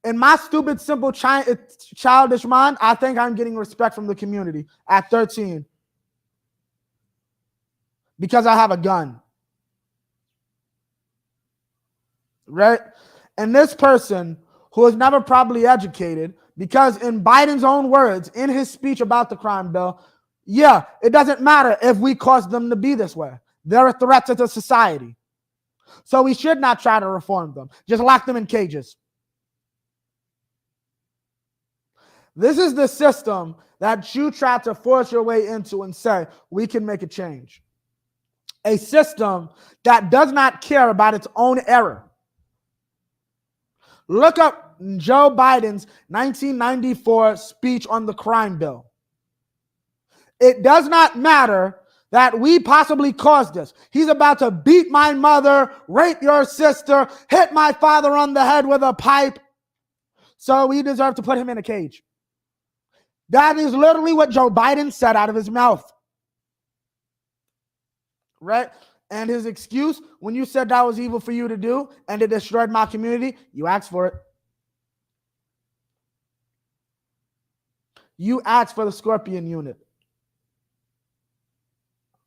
in my stupid, simple, childish mind, I think I'm getting respect from the community at 13 because I have a gun. Right? And this person who was never properly educated, because in Biden's own words, in his speech about the crime bill, yeah, it doesn't matter if we cause them to be this way. They're a threat to the society. So we should not try to reform them. Just lock them in cages. This is the system that you try to force your way into and say, we can make a change. A system that does not care about its own error. Look up Joe Biden's 1994 speech on the crime bill. It does not matter that we possibly caused this. He's about to beat my mother, rape your sister, hit my father on the head with a pipe. So we deserve to put him in a cage. That is literally what Joe Biden said out of his mouth. Right? And his excuse, when you said that was evil for you to do and it destroyed my community, you asked for it. You asked for the Scorpion unit.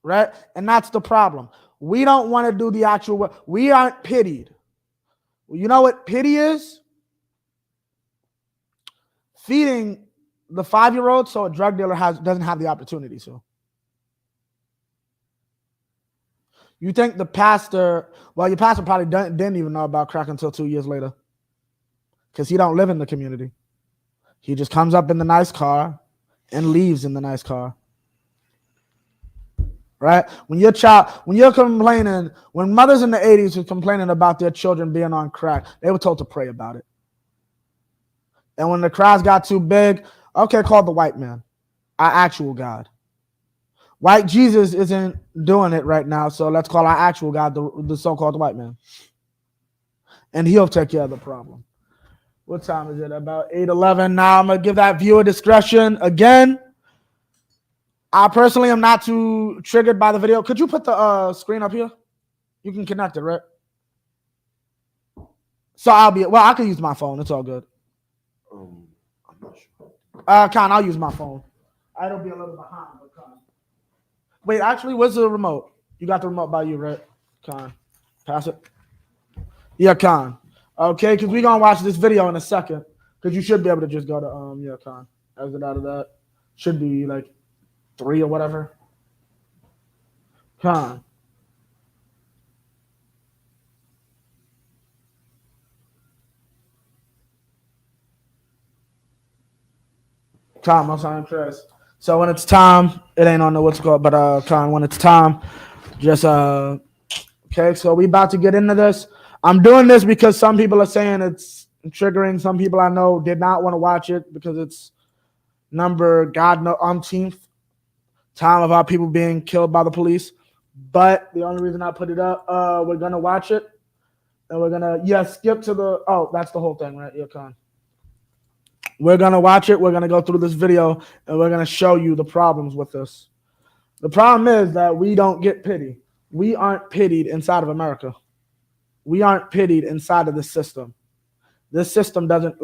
Right? And that's the problem. We don't want to do the actual work. We aren't pitied. You know what pity is? Feeding the 5-year-old so a drug dealer doesn't have the opportunity. So you think the pastor, well, your pastor probably didn't even know about crack until 2 years later because he don't live in the community. He just comes up in the nice car and leaves in the nice car. right? When you're complaining, when mothers in the 80s were complaining about their children being on crack, they were told to pray about it. And when the crowds got too big, okay, call the white man, our actual God. White Jesus isn't doing it right now, so let's call our actual God the so-called white man. And he'll take care of the problem. What time is it? About 8:11. Now I'm going to give that viewer discretion again. I personally am not too triggered by the video. Could you put the screen up here? You can connect it, right? So I can use my phone. It's all good. I'm not sure. Con, I'll use my phone. It'll be a little behind, but Con. Wait, actually, where's the remote? You got the remote by you, right? Con. Pass it. Yeah, Con. Okay, because we're going to watch this video in a second. Because you should be able to just go to, yeah, Con. Exit out of that. Should be like 3 or whatever. Con. Con, I'm sorry, Chris. So when it's time, it ain't on the what's it called, but Con, when it's time, just okay, so we about to get into this. I'm doing this because some people are saying it's triggering. Some people I know did not want to watch it because it's God no umpteenth time of our people being killed by the police. But the only reason I put it up, we're gonna watch it, and we're gonna skip to the that's the whole thing, right? Yeah, Con. We're gonna watch it. We're gonna go through this video, and we're gonna show you the problems with this. The problem is that we don't get pity. We aren't pitied inside of America. We aren't pitied inside of the system. This system doesn't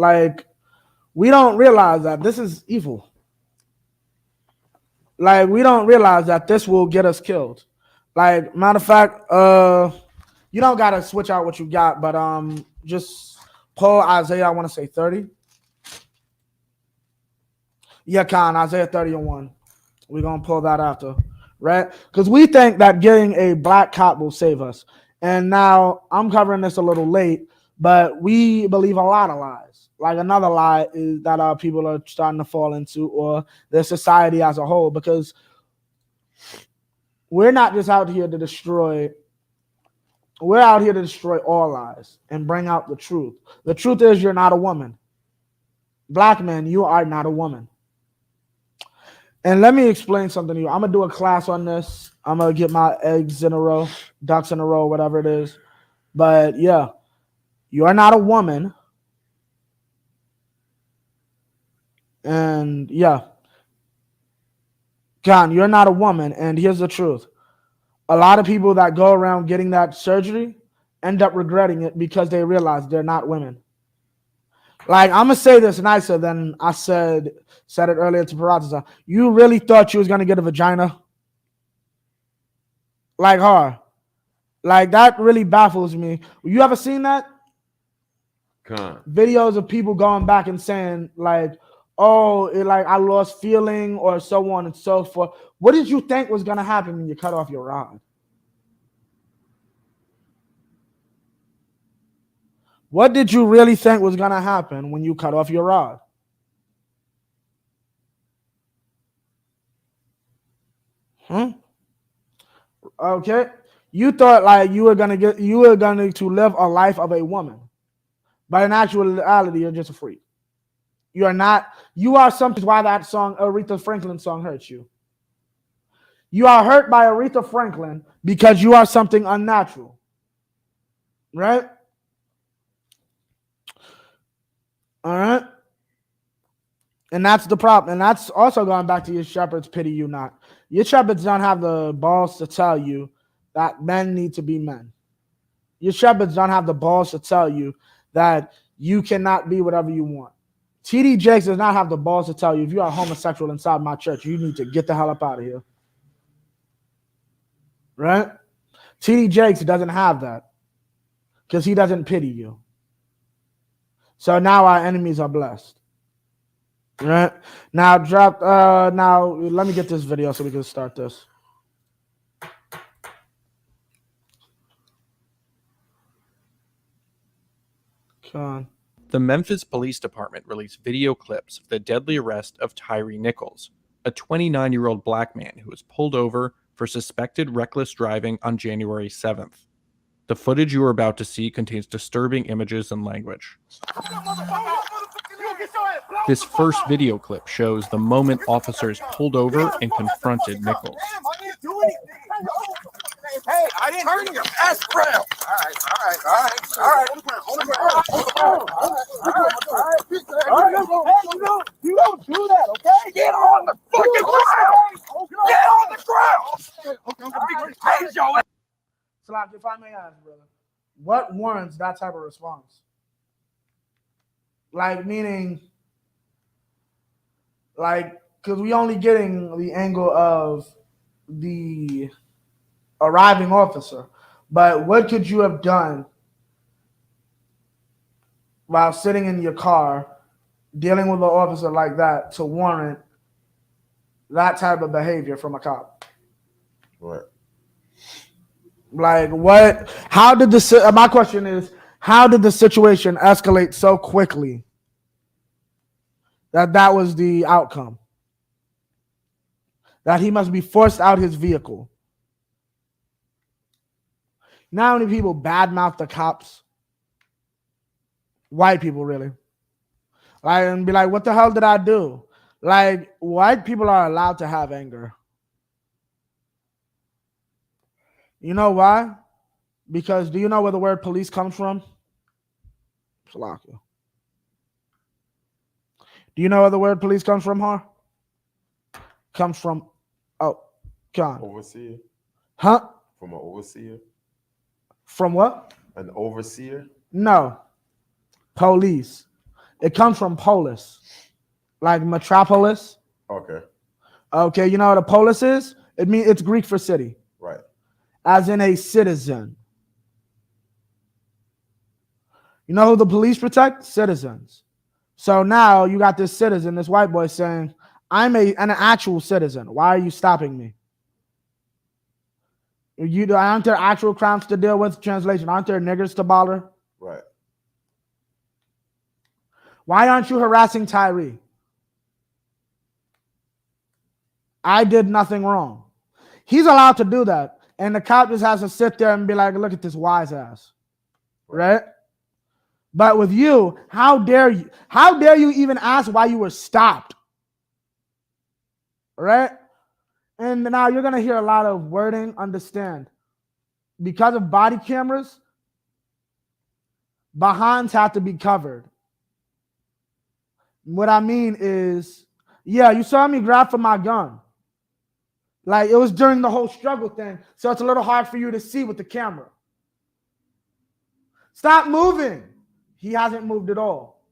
we don't realize that this is evil. Like, we don't realize that this will get us killed. Like, matter of fact, you don't gotta switch out what you got, but just pull Isaiah, I want to say 30. Yeah, Con, Isaiah 30:1. We're gonna pull that after, right? Because we think that getting a black cop will save us. And now I'm covering this a little late, but we believe a lot of lies. Like, another lie is that people are starting to fall into, or the society as a whole, because we're not just out here to destroy. We're out here to destroy all lies and bring out the truth. The truth is, you're not a woman. Black men, you are not a woman. And let me explain something to you. I'm going to do a class on this. I'm going to get my eggs in a row, ducks in a row, whatever it is. But yeah, you are not a woman. And yeah, Con, you're not a woman. And here's the truth. A lot of people that go around getting that surgery end up regretting it because they realize they're not women. Like, I'm going to say this nicer than I said it earlier to Paratiza. You really thought you was going to get a vagina? Like her. Like, that really baffles me. You ever seen that? Con. Videos of people going back and saying, like, oh, I lost feeling or so on and so forth. What did you think was going to happen when you cut off your rod? What did you really think was going to happen when you cut off your rod? Okay. You thought you were going to live a life of a woman. But in actuality, you're just a freak. You are not. You are something. Why that song, Aretha Franklin song, hurts you. You are hurt by Aretha Franklin because you are something unnatural. Right? All right. And that's the problem. And that's also going back to your shepherds pity you not. Your shepherds don't have the balls to tell you that men need to be men. Your shepherds don't have the balls to tell you that you cannot be whatever you want. TD Jakes does not have the balls to tell you if you are homosexual inside my church, you need to get the hell up out of here. Right? TD Jakes doesn't have that because he doesn't pity you. So now our enemies are blessed. Right? Now now let me get this video so we can start this. Come on. The Memphis Police Department released video clips of the deadly arrest of Tyree Nichols, a 29-year-old black man who was pulled over for suspected reckless driving on January 7th. The footage you are about to see contains disturbing images and language. This first video clip shows the moment officers pulled over and confronted Nichols. Hey, I didn't turn your ass around. All right. You don't do that, okay? Get on the fucking ground. Get on the ground. Hey, Joe. Slack, if I may ask, brother, what warrants that type of response? Like, meaning, like, because we only getting the angle of the arriving officer, but what could you have done while sitting in your car dealing with an officer like that to warrant that type of behavior from a cop? Right. Like, what? How did the my question is, how did the situation escalate so quickly that was the outcome? That he must be forced out his vehicle. Not many people badmouth the cops. White people, really. Like, and be like, what the hell did I do? Like, white people are allowed to have anger. You know why? Because do you know where the word police comes from? Salakia. Do you know where the word police comes from, huh? Comes from, Con. Overseer? Huh? From an overseer? From what? An overseer? No. Police. It comes from polis. Like metropolis. Okay. Okay, you know what a polis is? It's Greek for city. Right. As in a citizen. You know who the police protect? Citizens. So now you got this citizen, this white boy saying, I'm an actual citizen. Why are you stopping me? Aren't there actual crimes to deal with? Translation, aren't there niggers to bother? Right. Why aren't you harassing Tyree? I did nothing wrong. He's allowed to do that. And the cop just has to sit there and be like, look at this wise ass. Right? But with you, how dare you? How dare you even ask why you were stopped? Right? And now you're going to hear a lot of wording, understand. Because of body cameras, behinds have to be covered. What I mean is, yeah, you saw me grab for my gun. Like, it was during the whole struggle thing, so it's a little hard for you to see with the camera. Stop moving. He hasn't moved at all.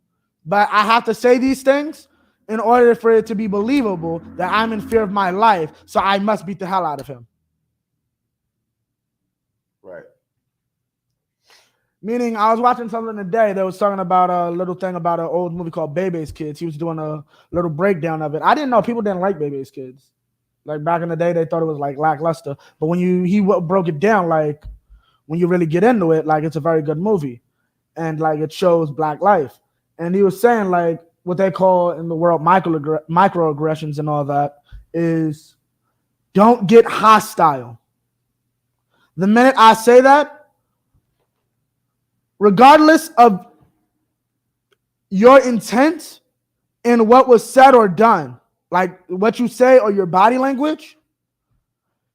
But I have to say these things in order for it to be believable that I'm in fear of my life, so I must beat the hell out of him. Right. Meaning, I was watching something today that was talking about a little thing about an old movie called Bebe's Kids. He was doing a little breakdown of it. I didn't know people didn't like Bebe's Kids. Like, back in the day, they thought it was like lackluster. But when he broke it down, like, when you really get into it, like, it's a very good movie. And, like, it shows black life. And he was saying, like, what they call in the world microaggressions and all that is don't get hostile. The minute I say that, regardless of your intent and what was said or done, like what you say or your body language,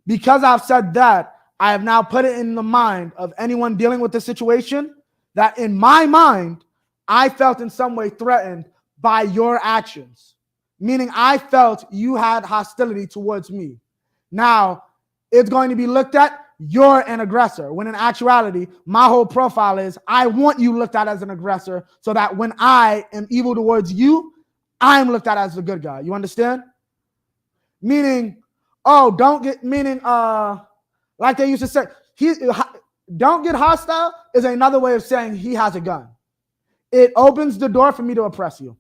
because I've said that, I have now put it in the mind of anyone dealing with the situation that in my mind, I felt in some way threatened by your actions, meaning I felt you had hostility towards me. Now, it's going to be looked at, you're an aggressor, when in actuality, my whole profile is, I want you looked at as an aggressor so that when I am evil towards you, I'm looked at as the good guy. You understand? Meaning, like they used to say, don't get hostile is another way of saying he has a gun. It opens the door for me to oppress you.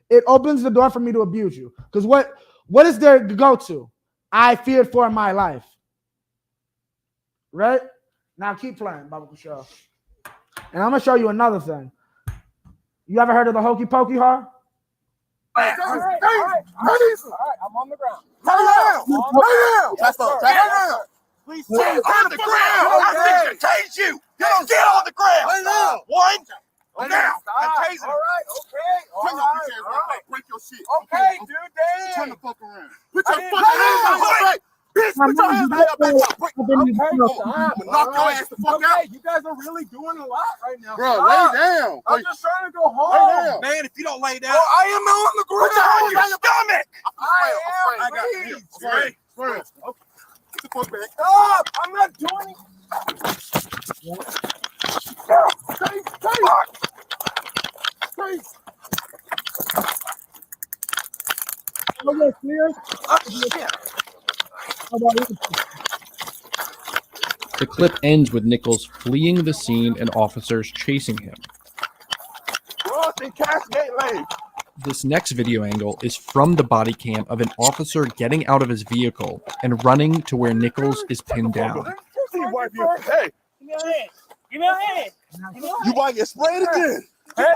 It opens the door for me to abuse you. Because what is there to go to? I feared for my life. Right? Now keep playing, Baba Kushal. And I'm going to show you another thing. You ever heard of the hokey pokey, huh? All right, I'm on the ground. Lay down. That's all. Lay down. Please stay on the ground. I think tase you. Get on the ground. Lay down. One. Now. I tase him. All right. Okay. All right. Break your shit. Okay, dude. Damn. Turn the fuck around. Put your fucking hands on your back. Bitch, put your hands on your back. I'm gonna knock your ass the fuck out. You guys are really doing a lot right now. Bro, lay down. I'm just trying to go home. Man, if you don't lay down. I am on the ground. Put your hands on your stomach. I got you. Straight. Okay. Get the fuck back. Stop. I'm not doing it. Stay. Okay, clear. Shit. The clip ends with Nichols fleeing the scene and officers chasing him. This next video angle is from the body cam of an officer getting out of his vehicle and running to where Nichols is pinned down. Hey, give me a hand. You might get sprayed again. Hey,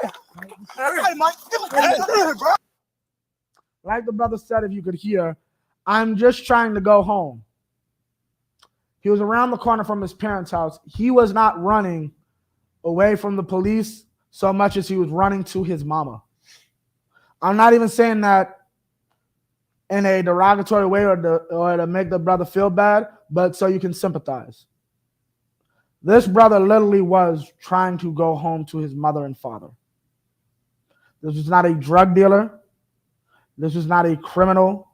Mike, bro. Like the brother said, if you could hear, I'm just trying to go home. He was around the corner from his parents' house. He was not running away from the police so much as he was running to his mama. I'm not even saying that in a derogatory way or to make the brother feel bad, but so you can sympathize. This brother literally was trying to go home to his mother and father. This was not a drug dealer. This was not a criminal,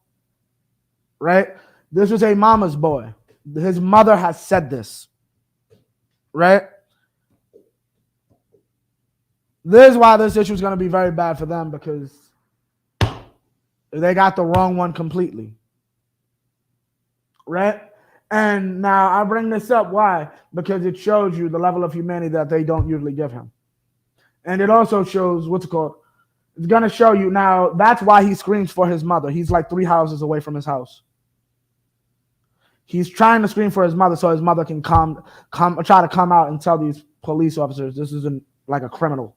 right? This was a mama's boy. His mother has said this, right? This is why this issue is going to be very bad for them, because they got the wrong one completely, right? And now I bring this up. Why? Because it shows you the level of humanity that they don't usually give him. And it also shows, what's it called? It's going to show you now. That's why he screams for his mother. He's like 3 houses away from his house. He's trying to scream for his mother so his mother can try to come out and tell these police officers this isn't like a criminal.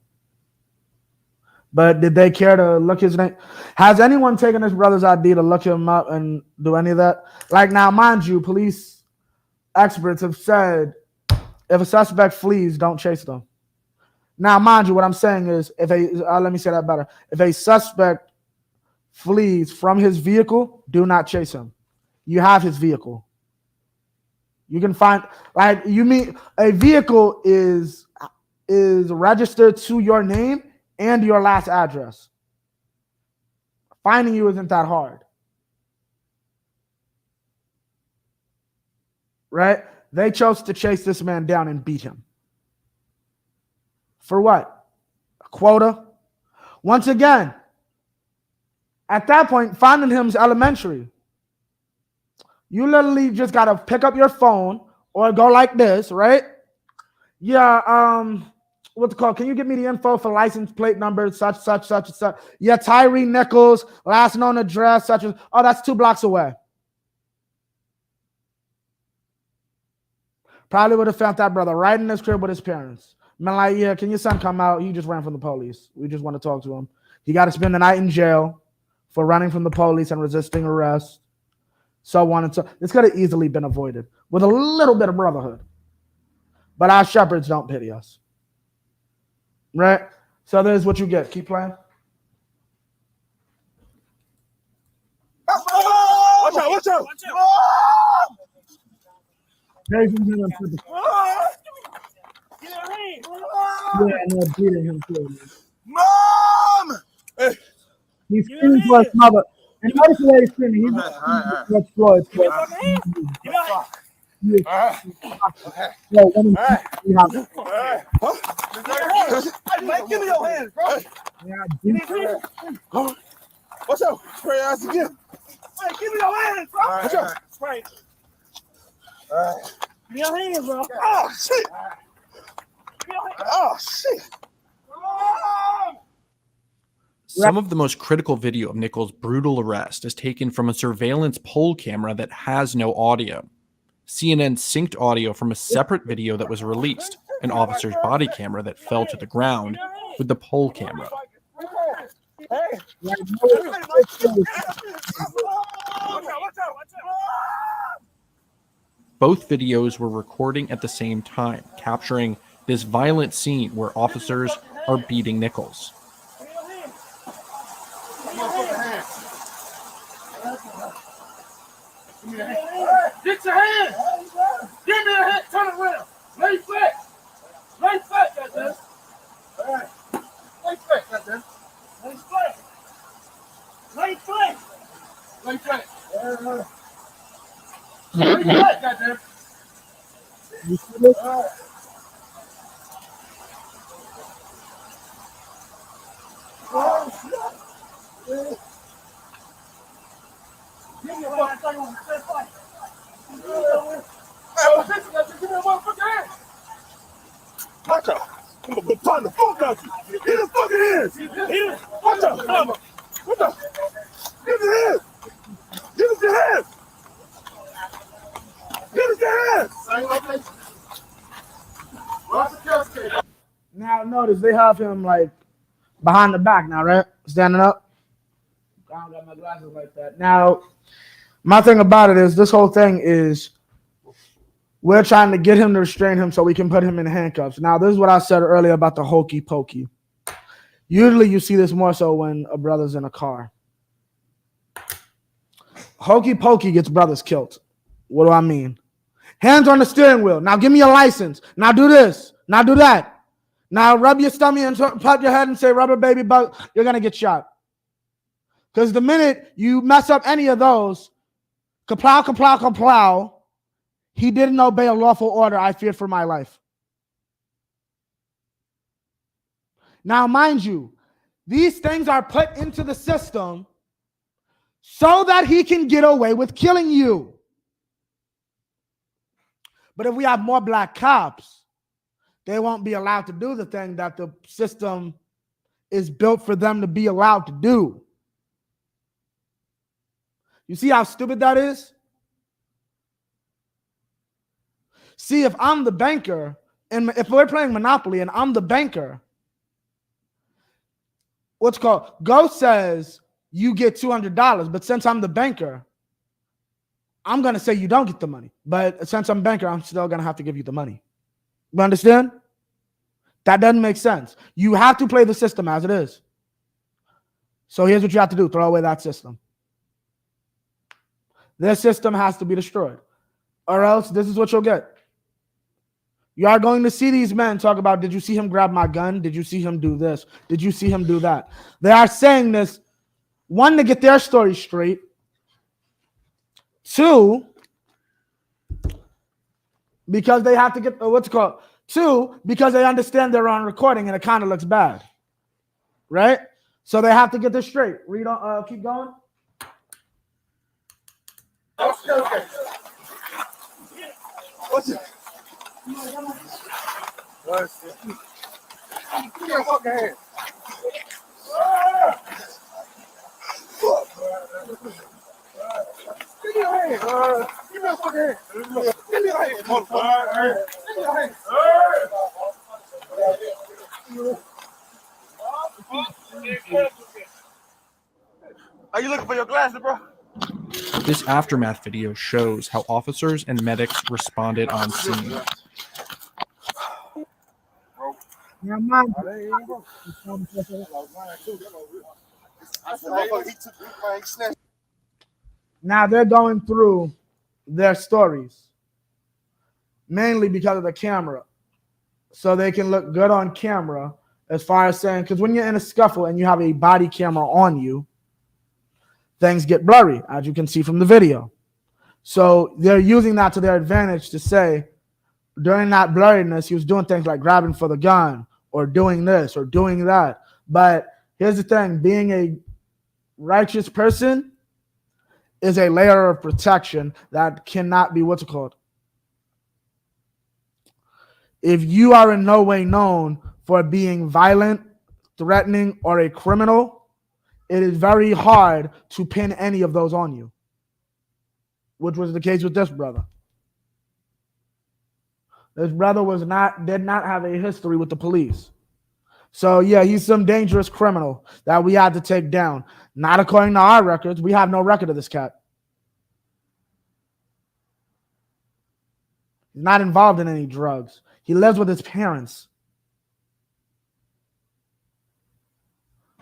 But did they care to look his name? Has anyone taken his brother's ID to look him up and do any of that? Like, now, mind you, police experts have said if a suspect flees, don't chase them. Now, mind you, what I'm saying is, let me say that better. If a suspect flees from his vehicle, do not chase him. You have his vehicle. You can find, like, you mean a vehicle is registered to your name and your last address. Finding you isn't that hard. Right? They chose to chase this man down and beat him. For what? A quota? Once again, at that point, finding him is elementary. You literally just got to pick up your phone or go like this, right? Yeah, what's it called? Can you give me the info for license plate number, such. Yeah, Tyree Nichols, last known address, such as, oh, that's 2 blocks away. Probably would have found that brother right in his crib with his parents. Man, like, yeah, can your son come out? He just ran from the police. We just want to talk to him. He got to spend the night in jail for running from the police and resisting arrest. So on and so. This could have easily been avoided with a little bit of brotherhood. But our shepherds don't pity us. Right? So there's what you get. Keep playing. Watch out. Yeah, and they're beating him too. Mom! Hey. He's screaming for his mother. And notice the way he's screaming. He's not Floyd. Give me your hands, bro. Watch out. Spray your ass again. Hey, give me your hands, bro. Watch out. Spray. Give me your hands, bro. Oh, shit. Oh, shit. Some of the most critical video of Nichols' brutal arrest is taken from a surveillance poll camera that has no audio. CNN synced audio from a separate video that was released, an officer's body camera that fell to the ground, with the poll camera. Hey. Like, Watch out. Both videos were recording at the same time, capturing this violent scene where officers are beating Nichols. Get your hands! Give me a hand! Turn around! Lay flat! Lay flat, goddamn! Alright. Lay flat, goddamn! Lay flat! Lay flat! Lay flat! Lay flat, goddamn! you see this? Alright. Oh, shit! Give me a fucking thing on the fight. Give me a motherfucking hand. Watch out. I'm gonna turn the fuck out you. Hit his fucking hands. Hit him. Watch out. Watch out. Give him your hands. Give him your hands. Give him your hands. Now notice they have him like behind the back now, right? Standing up. I don't got my glasses like that. Now, my thing about it is this whole thing is we're trying to get him to restrain him so we can put him in handcuffs. Now, this is what I said earlier about the hokey pokey. Usually you see this more so when a brother's in a car. Hokey pokey gets brothers killed. What do I mean? Hands on the steering wheel. Now give me your license. Now do this. Now do that. Now rub your stomach and pat your head and say rubber baby butt. You're going to get shot. Because the minute you mess up any of those, kaplow, he didn't obey a lawful order. I feared for my life. Now, mind you, these things are put into the system so that he can get away with killing you. But if we have more black cops, they won't be allowed to do the thing that the system is built for them to be allowed to do. You see how stupid that is? See, if I'm the banker, and if we're playing Monopoly and I'm the banker, what's called, Ghost says you get $200, but since I'm the banker, I'm going to say you don't get the money. But since I'm a banker, I'm still going to have to give you the money. You understand? That doesn't make sense. You have to play the system as it is. So here's what you have to do. Throw away that system. This system has to be destroyed. Or else this is what you'll get. You are going to see these men talk about, did you see him grab my gun? Did you see him do this? Did you see him do that? They are saying this, one, to get their story straight. Two, because they have to get, Two, because they understand they're on recording and it kind of looks bad. Right? So they have to get this straight. Read on, keep going. Okay. What's it? Give me a fucking hand. Give me a hand. Give me a fucking hand. Give me a hand, motherfucker. Give me a hand. Are you looking for your glasses, bro? This aftermath video shows how officers and medics responded on scene. Now, mind now they're going through their stories, mainly because of the camera, so they can look good on camera as far as saying, because when you're in a scuffle and you have a body camera on you, things get blurry, as you can see from the video. So they're using that to their advantage to say, during that blurriness, he was doing things like grabbing for the gun or doing this or doing that. But here's the thing, being a righteous person is a layer of protection that cannot be what's it called. If you are in no way known for being violent, threatening, or a criminal, it is very hard to pin any of those on you, which was the case with this brother. This brother did not have a history with the police. So yeah, he's some dangerous criminal that we had to take down. Not according to our records. We have no record of this cat. He's not involved in any drugs. He lives with his parents.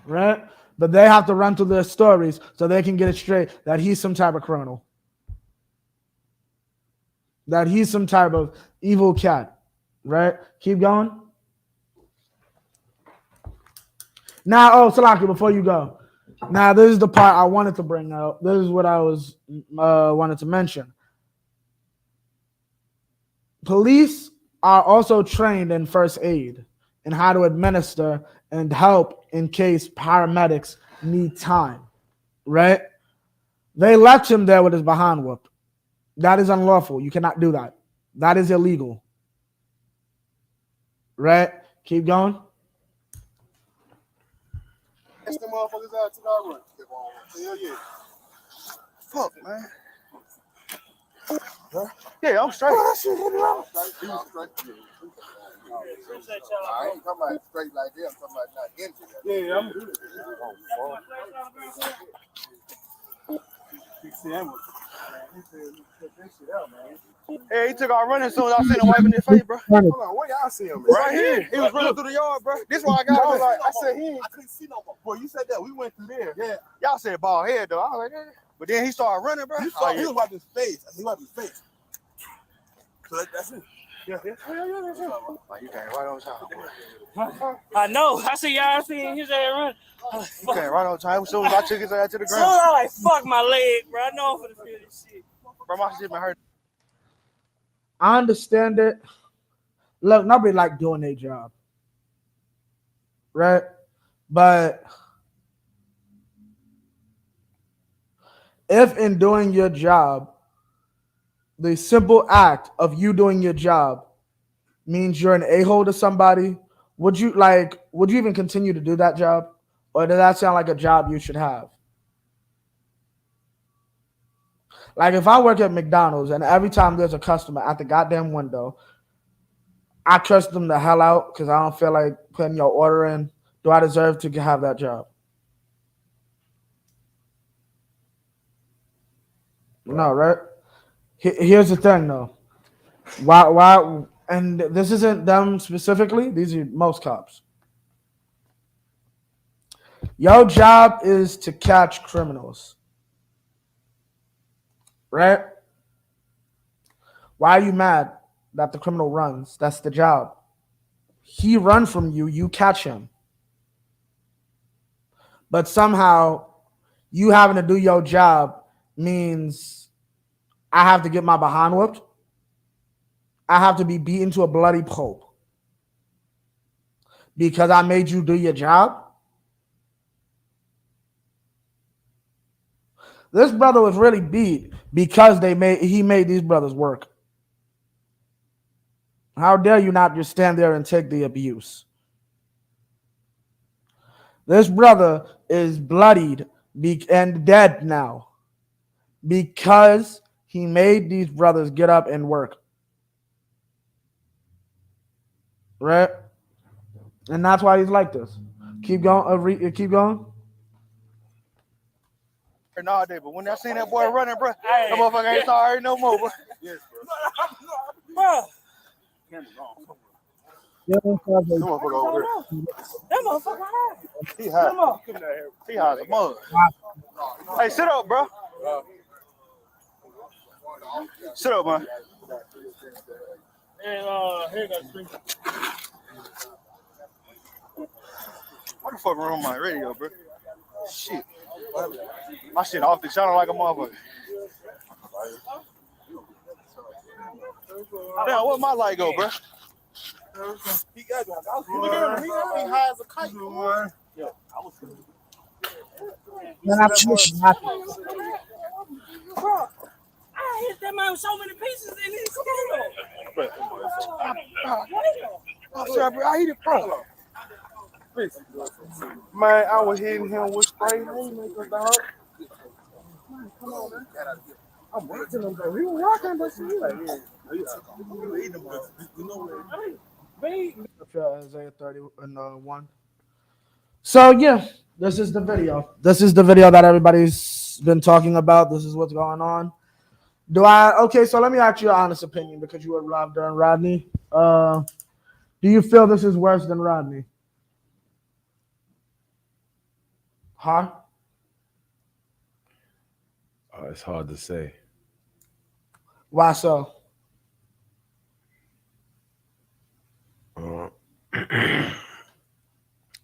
Right? But they have to run through their stories so they can get it straight that he's some type of criminal. That he's some type of evil cat. Right? Keep going. Now, Salaki, before you go. Now, this is the part I wanted to bring out. This is what I was wanted to mention. Police are also trained in first aid and how to administer and help in case paramedics need time, right? They left him there with his behind whooped. That is unlawful. You cannot do that. That is illegal, right? Keep going. That's the motherfuckers out to our run. Hell yeah. Fuck, man. Huh? Yeah, I'm straight. Oh, that shit hit me wrong. I'm straight. I ain't talking about straight like that. I'm talking about not into that. Yeah, I'm good. Hey, he took our running as soon as I seen him wiping his face, bro. Hold on, where y'all see him? Right here. He was running through the yard, bro. This why I got. I was like, I said I couldn't see no more. Boy, you said that we went through there. Yeah. Y'all said bald head though. I was like, yeah. But then he started running, bro. He was wiping his face. He wiped his face. So that's it. Yeah. Like you came right on time. I know. I see y'all seeing his ass run. You came right on time. As soon as I took his ass to the So ground. I like fuck my leg, bro. I know I'm finna feel this shit. Bro, my shit been hurt. I understand it. Look, nobody like doing their job, right? But if in doing your job, the simple act of you doing your job means you're an a-hole to somebody, would you even continue to do that job? Or does that sound like a job you should have? Like if I work at McDonald's and every time there's a customer at the goddamn window, I curse them the hell out because I don't feel like putting your order in, do I deserve to have that job? No, right? Here's the thing though. Why? And this isn't them specifically. These are most cops. Your job is to catch criminals. Right? Why are you mad that the criminal runs? That's the job. He run from you, you catch him. But somehow you having to do your job means I have to get my behind whooped. I have to be beaten to a bloody pulp because I made you do your job. This brother was really beat because he made these brothers work. How dare you not just stand there and take the abuse? This brother is bloodied and dead now because he made these brothers get up and work. Right? And that's why he's like this. Keep going. Keep going. Nowadays, but when I seen that boy running, bro, that motherfucker ain't sorry no more, bro. Yes, bro. Bro, That motherfucker over here. that motherfucker high. He high. He high as a mother. Hey, sit up, bro. Sit up, man. And here goes three. What the fuck wrong with my radio, bro? Shit. My shit off the channel like a motherfucker. Damn, where my light go, bro? He got you. Look at him. He high as a kite. Yeah, I was. Bro, I hit that man with so many pieces in his skull. I'm sorry, bro. I hit it front. Man, I was hitting him with spray. Come on, man. I'm watching him, bro. He was rocking, but he like, Isaiah 30 and 1. So yeah, this is the video. This is the video that everybody's been talking about. This is what's going on. Okay, so let me ask you an honest opinion because you were robbed during Rodney. Do you feel this is worse than Rodney? Huh? It's hard to say. Why so? I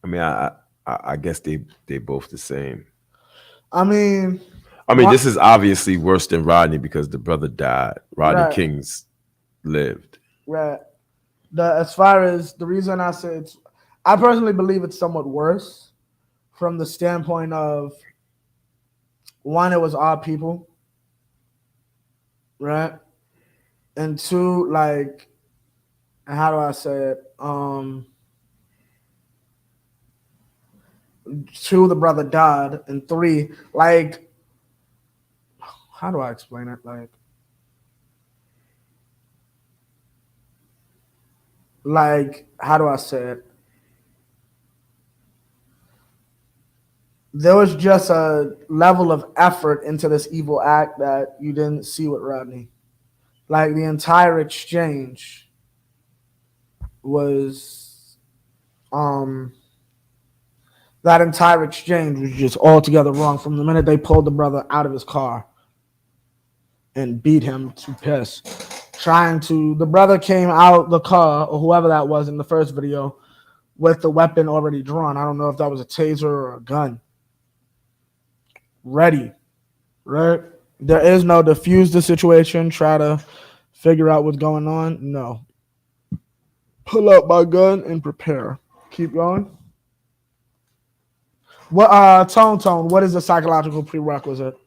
mean, I guess they both the same. I mean, this is obviously worse than Rodney because the brother died. Rodney Right. King's lived. right. As far as the reason I say I personally believe it's somewhat worse from the standpoint of one, it was our people, right? And two, like, how do I say it? Two, the brother died, and three, like, how do I explain it? Like, how do I say it? There was just a level of effort into this evil act that you didn't see with Rodney. Like the entire exchange was that entire exchange was just altogether wrong from the minute they pulled the brother out of his car and beat him to piss. The brother came out the car, or whoever that was in the first video, with the weapon already drawn. I don't know if that was a taser or a gun. Ready, right? There is no defuse the situation, try to figure out what's going on. No. Pull out my gun and prepare. Keep going. What Tone, what is the psychological prerequisite?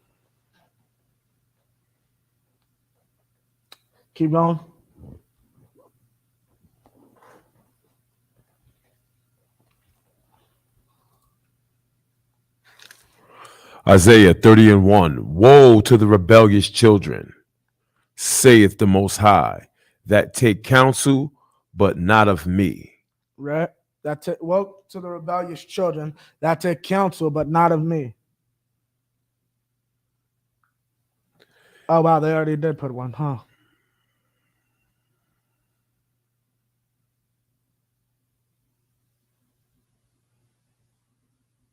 Keep going. Isaiah 30:1. Woe to the rebellious children, saith the Most High, that take counsel, but not of me. Right? Woe to the rebellious children that take counsel, but not of me. Oh, wow, they already did put one, huh?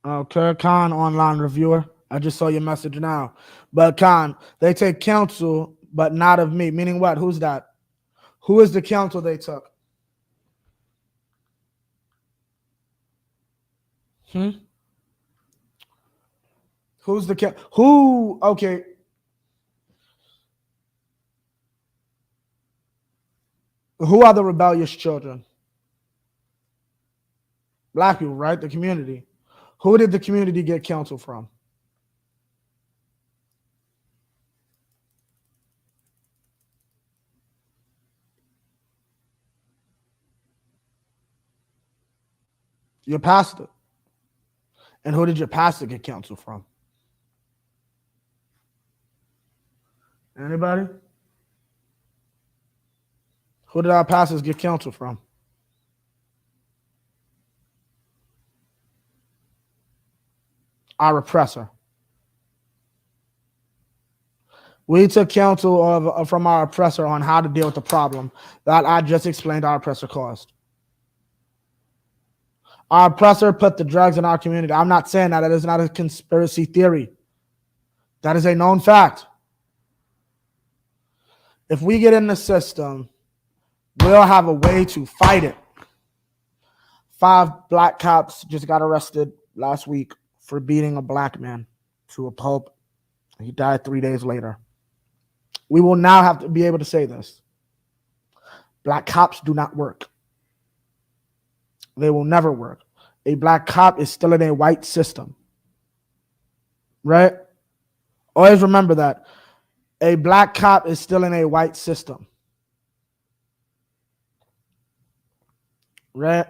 Okay, Khan, online reviewer. I just saw your message now. But Khan, they take counsel, but not of me. Meaning what? Who's that? Who is the counsel they took? Who's the who? Okay. Who are the rebellious children? Black people, right? The community. Who did the community get counsel from? Your pastor. And who did your pastor get counsel from? Anybody? Who did our pastors get counsel from? Our oppressor. We took counsel from our oppressor on how to deal with the problem that I just explained our oppressor caused. Our oppressor put the drugs in our community. I'm not saying that. It is not a conspiracy theory. That is a known fact. If we get in the system, we'll have a way to fight it. 5 black cops just got arrested last week for beating a black man to a pulp. He died 3 days later. We will now have to be able to say this. Black cops do not work. They will never work. A black cop is still in a white system. Right? Always remember that. A black cop is still in a white system. Right?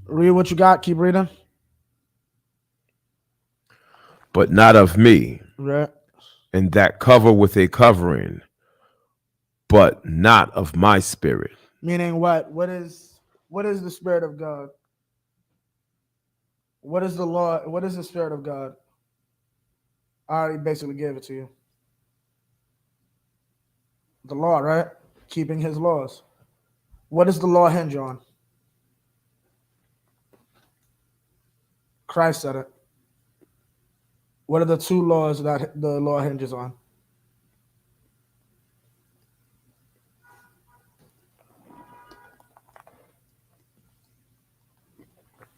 Read what you got. Keep reading. But not of me. Right. And that cover with a covering, but not of my spirit. Meaning what? What is the spirit of God? What is the law? What is the Spirit of God? I already basically gave it to you. The law, right? Keeping his laws. What does the law hinge on? Christ said it. What are the two laws that the law hinges on?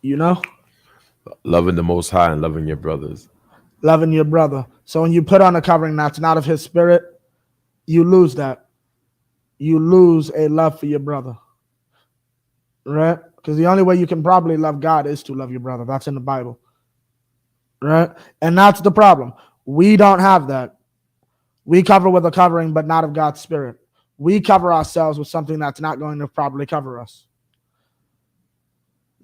You know? Loving the Most High and loving your brothers. Loving your brother. So when you put on a covering that's not of his spirit, you lose that. You lose a love for your brother. Right? Because the only way you can probably love God is to love your brother. That's in the Bible. Right? And that's the problem. We don't have that. We cover with a covering, but not of God's spirit. We cover ourselves with something that's not going to properly cover us.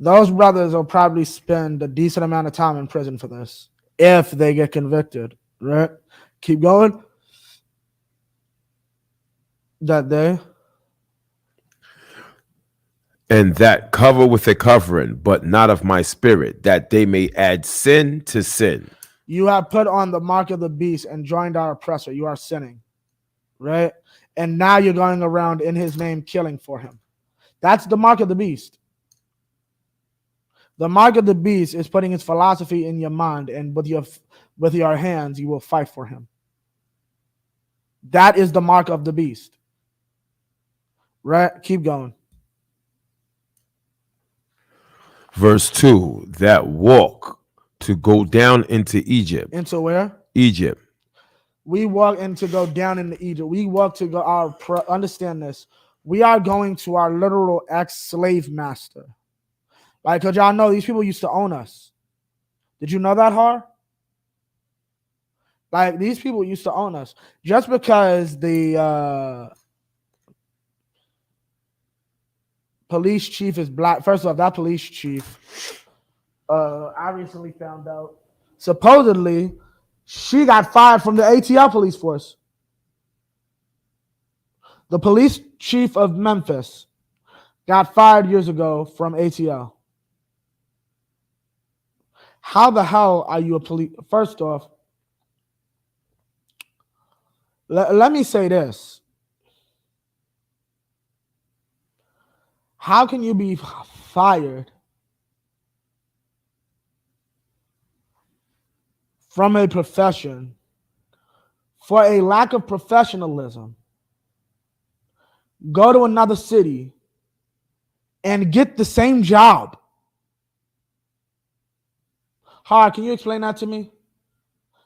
Those brothers will probably spend a decent amount of time in prison for this if they get convicted, right? Keep going. That day. And that cover with a covering, but not of my spirit, that they may add sin to sin. You have put on the mark of the beast and joined our oppressor. You are sinning, right? And now you're going around in his name killing for him. That's the mark of the beast. The mark of the beast is putting his philosophy in your mind, and with your hands, you will fight for him. That is the mark of the beast. Right? Keep going. Verse 2, that walk to go down into Egypt. Into where? Egypt. We walk in to go down into Egypt. We walk to go understand this. We are going to our literal ex-slave master. Like, because y'all know these people used to own us. Did you know that, Har? Like, these people used to own us. Just because the police chief is black. First off, that police chief, I recently found out, supposedly, she got fired from the ATL police force. The police chief of Memphis got fired years ago from ATL. How the hell are you a police? First off, let me say this. How can you be fired from a profession for a lack of professionalism, go to another city, and get the same job? Har, can you explain that to me?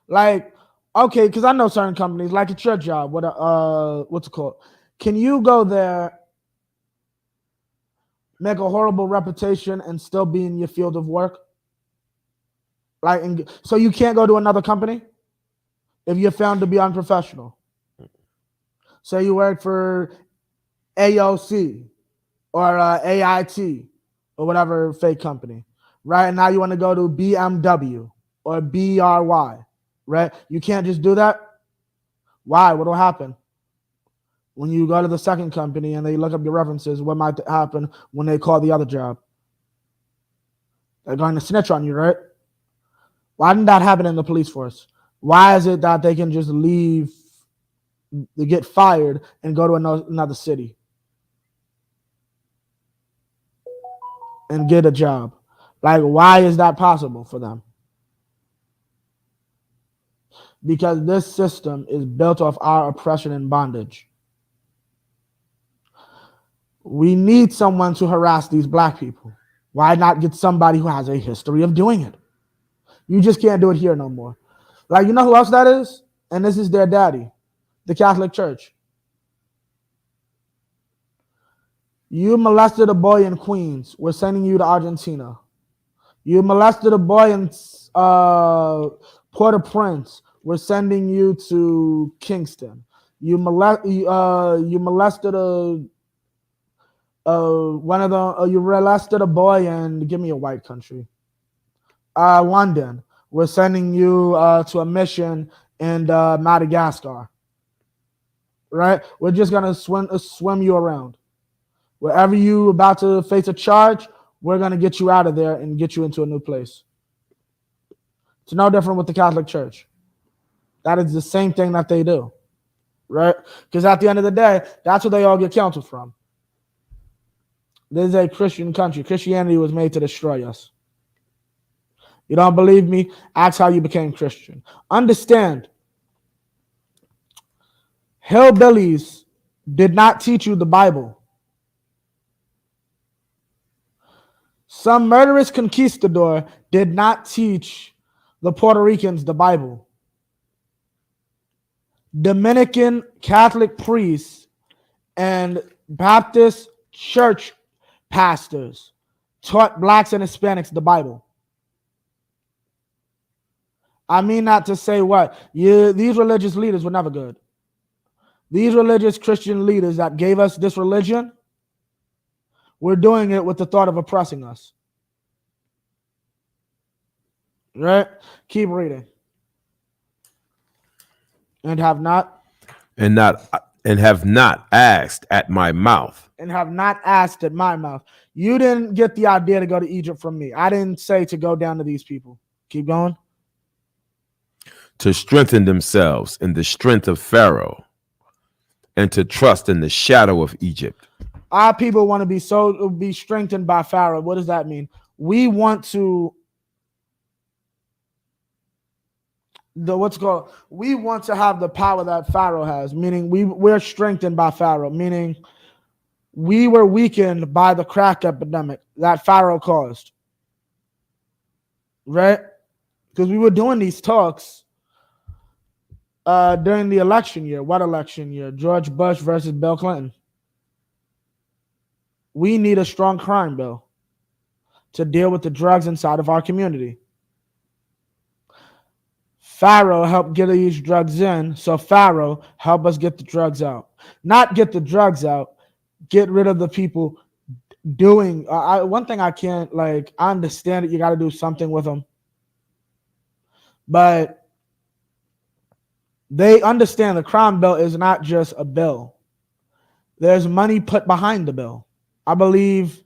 Like, okay, because I know certain companies, like it's your job. What's it called? Can you go there, make a horrible reputation, and still be in your field of work? Like, so you can't go to another company if you're found to be unprofessional. Say you work for AOC or AIT or whatever fake company. Right now you want to go to BMW or BRY, right? You can't just do that. Why? What will happen? When you go to the second company and they look up your references, what might happen when they call the other job? They're going to snitch on you, right? Why didn't that happen in the police force? Why is it that they can just leave, they get fired and go to another city and get a job? Like, why is that possible for them? Because this system is built off our oppression and bondage. We need someone to harass these black people. Why not get somebody who has a history of doing it? You just can't do it here no more. Like, you know who else that is? And this is their daddy, the Catholic Church. You molested a boy in Queens. We're sending you to Argentina. You molested a boy in Port-au-Prince. We're sending you to Kingston. You molested you molested a boy in, give me a white country, London. We're sending you to a mission in Madagascar. Right? We're just gonna swim you around. Wherever you about to face a charge, we're gonna get you out of there and get you into a new place. It's no different with the Catholic Church. That is the same thing that they do, right? Because at the end of the day, that's where they all get counsel from. This is a Christian country. Christianity was made to destroy us. You don't believe me? Ask how you became Christian. Understand, hillbillies did not teach you the Bible. Some murderous conquistador did not teach the Puerto Ricans the Bible. Dominican Catholic priests and Baptist church pastors taught blacks and Hispanics the Bible. I mean not to say what. These religious leaders were never good. These religious Christian leaders that gave us this religion, we're doing it with the thought of oppressing us. Right? Keep reading. And have not asked at my mouth. And have not asked at my mouth. You didn't get the idea to go to Egypt from me. I didn't say to go down to these people. Keep going. To strengthen themselves in the strength of Pharaoh, and to trust in the shadow of Egypt. Our people want to be strengthened by Pharaoh. What does that mean? We want to we want to have the power that Pharaoh has, meaning we're strengthened by Pharaoh, meaning we were weakened by the crack epidemic that Pharaoh caused. Right? Because we were doing these talks during the election year. What election year? George Bush versus Bill Clinton. We need a strong crime bill to deal with the drugs inside of our community. Pharaoh helped get these drugs in, so Pharaoh help us get the drugs out. Not get the drugs out, get rid of the people doing. One thing I can't, I understand it, you got to do something with them. But they understand the crime bill is not just a bill. There's money put behind the bill. I believe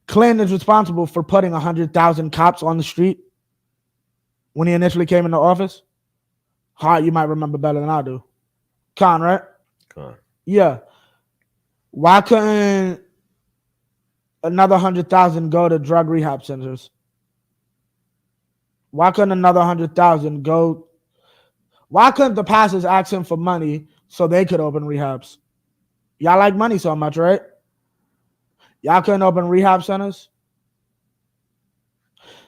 Clinton is responsible for putting 100,000 cops on the street when he initially came into office. You might remember better than I do. Khan, right? Khan. Yeah. Why couldn't another 100,000 go to drug rehab centers? Why couldn't another 100,000 go? Why couldn't the pastors ask him for money so they could open rehabs? Y'all like money so much, right? Y'all couldn't open rehab centers?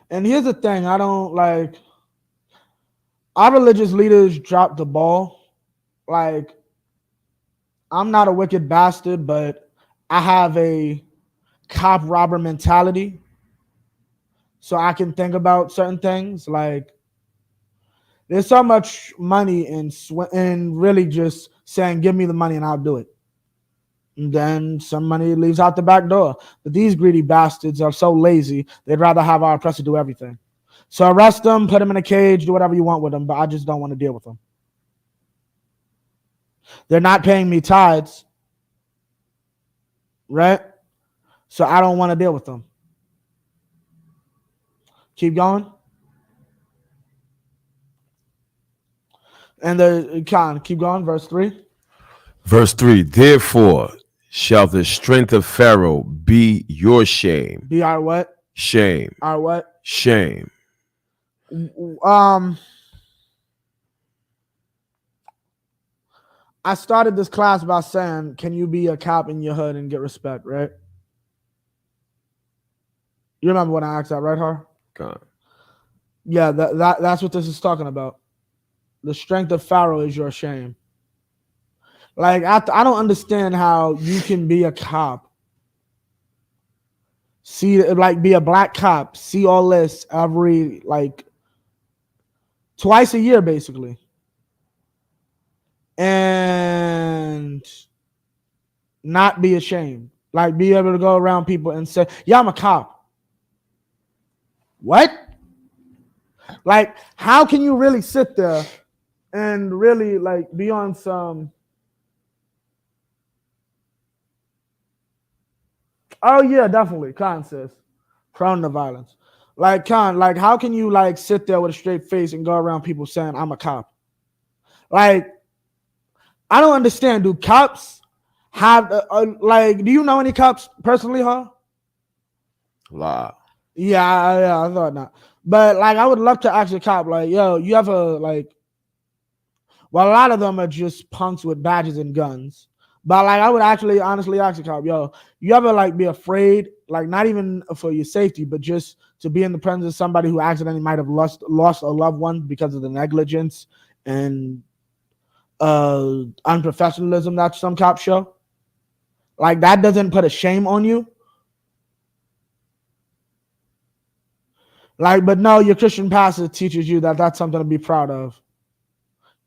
And here's the thing, I don't like. Our religious leaders dropped the ball. I'm not a wicked bastard, but I have a cop robber mentality. So I can think about certain things. There's so much money in really just saying, give me the money and I'll do it. And then some money leaves out the back door. But these greedy bastards are so lazy, they'd rather have our oppressor do everything. So arrest them, put them in a cage, do whatever you want with them, but I just don't want to deal with them. They're not paying me tithes, right? So I don't want to deal with them. Keep going. And keep going, verse 3. Verse 3, therefore shall the strength of Pharaoh be your shame. Be our what? Shame. Our what? Shame. I started this class by saying, can you be a cop in your hood and get respect, right? You remember when I asked that, right, Har? God. Yeah, that's what this is talking about. The strength of Pharaoh is your shame. I don't understand how you can be a cop, be a black cop, see all this every, twice a year, basically. And not be ashamed. Be able to go around people and say, yeah, I'm a cop. What? How can you really sit there and really, be on some... Oh, yeah, definitely. Khan says, prone to violence. Like, Khan, like, how can you like sit there with a straight face and go around people saying I'm a cop? Like, I don't understand. Do cops have like? Do you know any cops personally, huh? La. Yeah, I thought not. But like, I would love to ask a cop, like, yo, you ever like? Well, a lot of them are just punks with badges and guns. But like, I would actually honestly ask a cop, yo, you ever like be afraid, like not even for your safety, but just to be in the presence of somebody who accidentally might have lost a loved one because of the negligence and unprofessionalism that some cops show? Like, that doesn't put a shame on you? Like, but no, your Christian pastor teaches you that that's something to be proud of.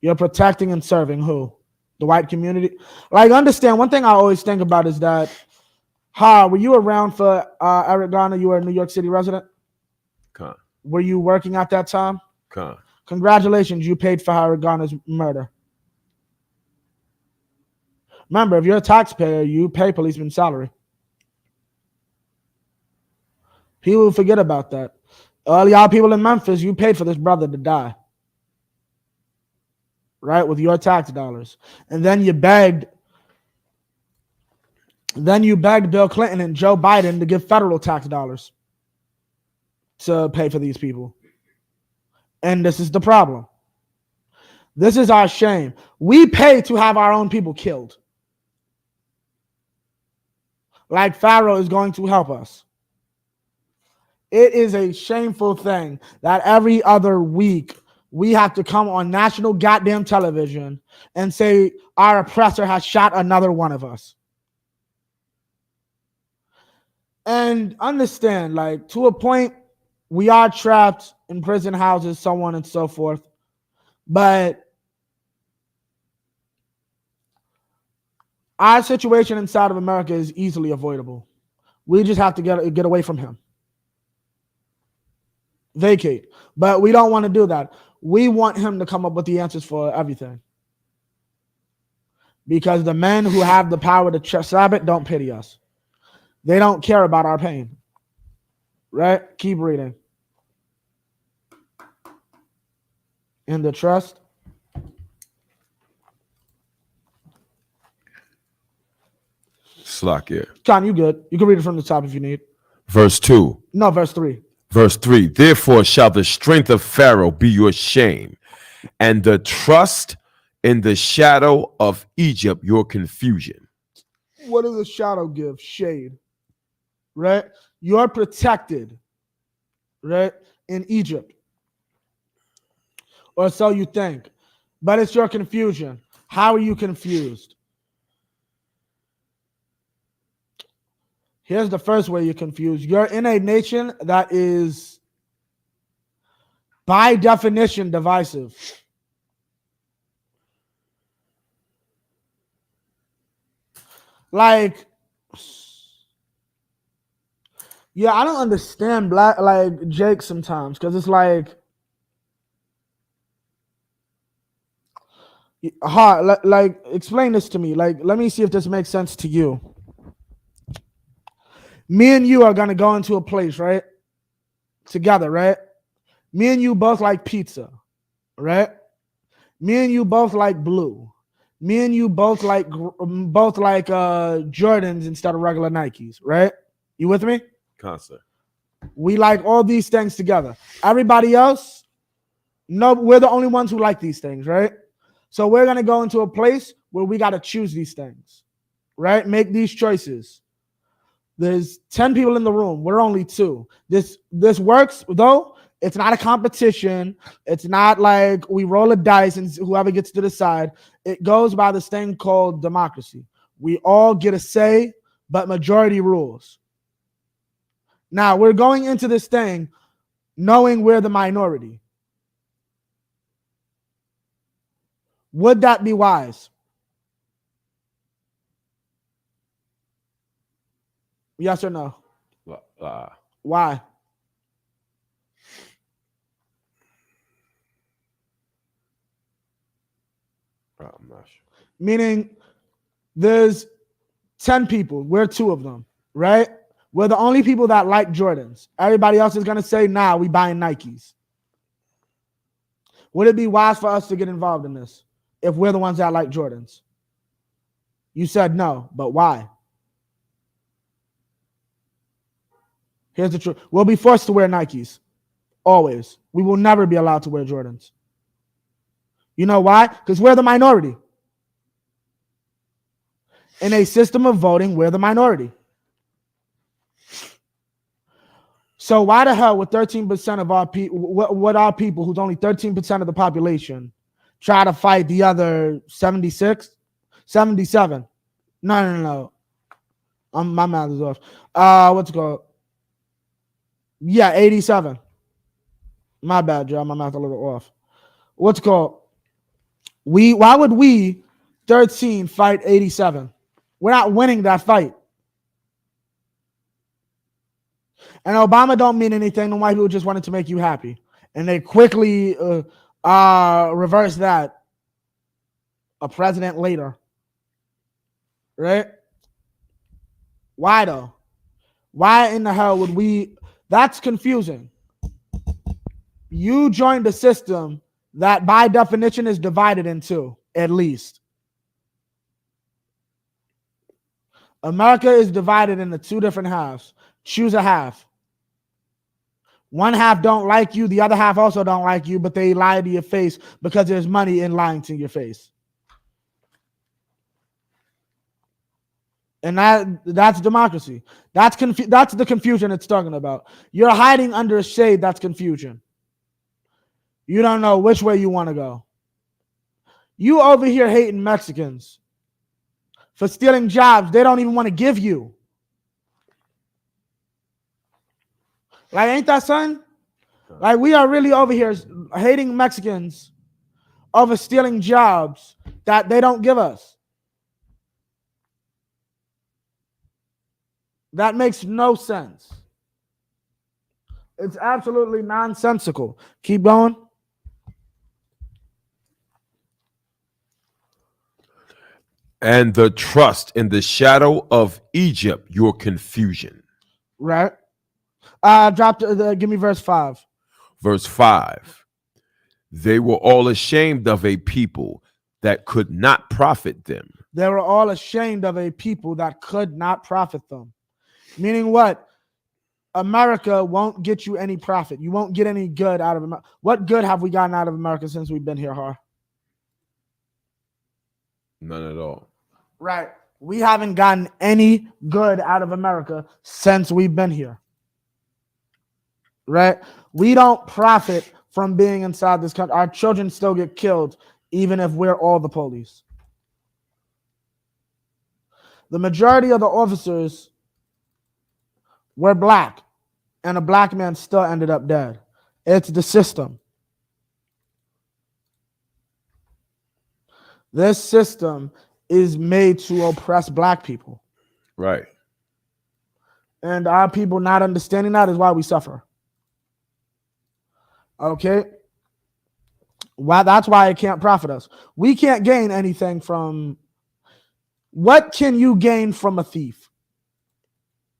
You're protecting and serving who? The white community? Like, understand, one thing I always think about is that, were you around for Eric Garner? You were a New York City resident? Con. Were you working at that time? Con. Congratulations, you paid for Eric Garner's murder. Remember, if you're a taxpayer, you pay policeman's salary. People forget about that. All y'all people in Memphis, you paid for this brother to die. Right? With your tax dollars. And then you begged Bill Clinton and Joe Biden to give federal tax dollars to pay for these people. And this is the problem. This is our shame. We pay to have our own people killed. Like Pharaoh is going to help us. It is a shameful thing that every other week we have to come on national goddamn television and say our oppressor has shot another one of us. And understand, like, to a point, we are trapped in prison houses, so on and so forth. But our situation inside of America is easily avoidable. We just have to get away from him. Vacate. But we don't want to do that. We want him to come up with the answers for everything. Because the men who have the power to stop it don't pity us. They don't care about our pain. Right? Keep reading. In the trust. Slack here. Con, you good. You can read it from the top if you need. Verse 2. No, verse 3. Verse 3. Therefore shall the strength of Pharaoh be your shame, and the trust in the shadow of Egypt your confusion. What does a shadow give? Shade. Right? You're protected. Right? In Egypt. Or so you think. But it's your confusion. How are you confused? Here's the first way you're confused. You're in a nation that is, by definition, divisive. Like, yeah, I don't understand Jake sometimes, because it's like hard. Like, explain this to me. Like, let me see if this makes sense to you. Me and you are going to go into a place, right? Together, right? Me and you both like pizza, right? Me and you both like blue. Me and you both like Jordans instead of regular Nikes, right? You with me? Concert. We like all these things together. Everybody else, no, we're the only ones who like these things, right? So we're going to go into a place where we got to choose these things, right? Make these choices. There's 10 people in the room. We're only 2. This works, though. It's not a competition. It's not like we roll a dice and whoever gets to decide. It goes by this thing called democracy. We all get a say, but majority rules. Now, we're going into this thing knowing we're the minority. Would that be wise? Yes or no? Why? I'm not sure. Meaning there's 10 people. We're 2 of them, right? We're the only people that like Jordans. Everybody else is going to say, nah, we buying Nikes. Would it be wise for us to get involved in this if we're the ones that like Jordans? You said no, but why? Here's the truth. We'll be forced to wear Nikes. Always. We will never be allowed to wear Jordans. You know why? Because we're the minority. In a system of voting, we're the minority. So why the hell would 13% of our people, what our people, who's only 13% of the population, try to fight the other 76, 77? No. My math is off. What's it called? Yeah, 87. My bad, Joe. My math a little off. What's it called? Why would we 13 fight 87? We're not winning that fight. And Obama don't mean anything. The white people just wanted to make you happy. And they quickly reversed that a president later. Right? Why though? Why in the hell would we? That's confusing. You joined a system that by definition is divided in two, at least. America is divided into two different halves. Choose a half. One half don't like you, the other half also don't like you, but they lie to your face because there's money in lying to your face. And that's democracy. That's the confusion it's talking about. You're hiding under a shade, that's confusion. You don't know which way you want to go. You over here hating Mexicans for stealing jobs they don't even want to give you. Like, ain't that something? Like, we are really over here hating Mexicans over stealing jobs that they don't give us. That makes no sense. It's absolutely nonsensical. Keep going. And the trust in the shadow of Egypt, your confusion. Right. Give me verse 5. Verse 5. They were all ashamed of a people that could not profit them. They were all ashamed of a people that could not profit them. Meaning what? America won't get you any profit. You won't get any good out of America. What good have we gotten out of America since we've been here, Har? None at all. Right. We haven't gotten any good out of America since we've been here. Right? We don't profit from being inside this country. Our children still get killed, even if we're all the police. The majority of the officers were black, and a black man still ended up dead. It's the system. This system is made to oppress black people. Right. And our people not understanding that is why we suffer. Okay? That's why it can't profit us. We can't gain anything from... What can you gain from a thief?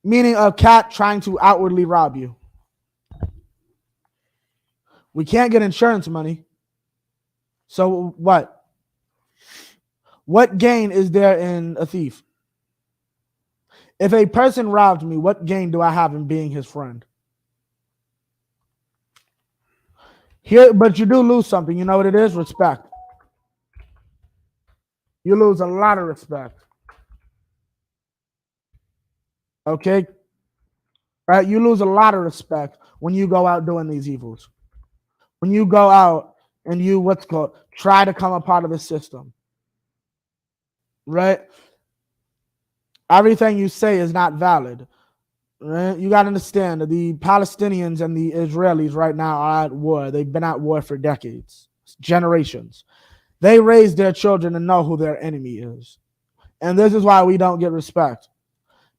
Meaning a cat trying to outwardly rob you. We can't get insurance money. So what? What gain is there in a thief? If a person robbed me, what gain do I have in being his friend? Here, but you do lose something. You know what it is? Respect. You lose a lot of respect. Okay? Right? You lose a lot of respect when you go out doing these evils. When you go out and you, try to come a part of the system. Right? Everything you say is not valid. Right? You got to understand that the Palestinians and the Israelis right now are at war. They've been at war for decades, generations. They raise their children to know who their enemy is. And this is why we don't get respect.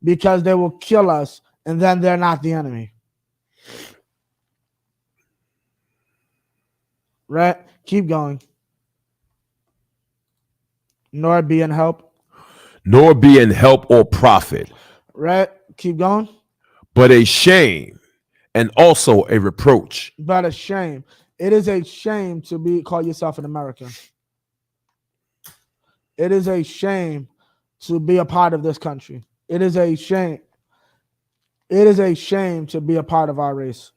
Because they will kill us, and then they're not the enemy. Right? Keep going. Nor be in help. Nor be in help or profit. Right? Keep going. but a shame and also a reproach. But a shame. It is a shame to call yourself an American. It is a shame to be a part of this country. It is a shame. It is a shame to be a part of our race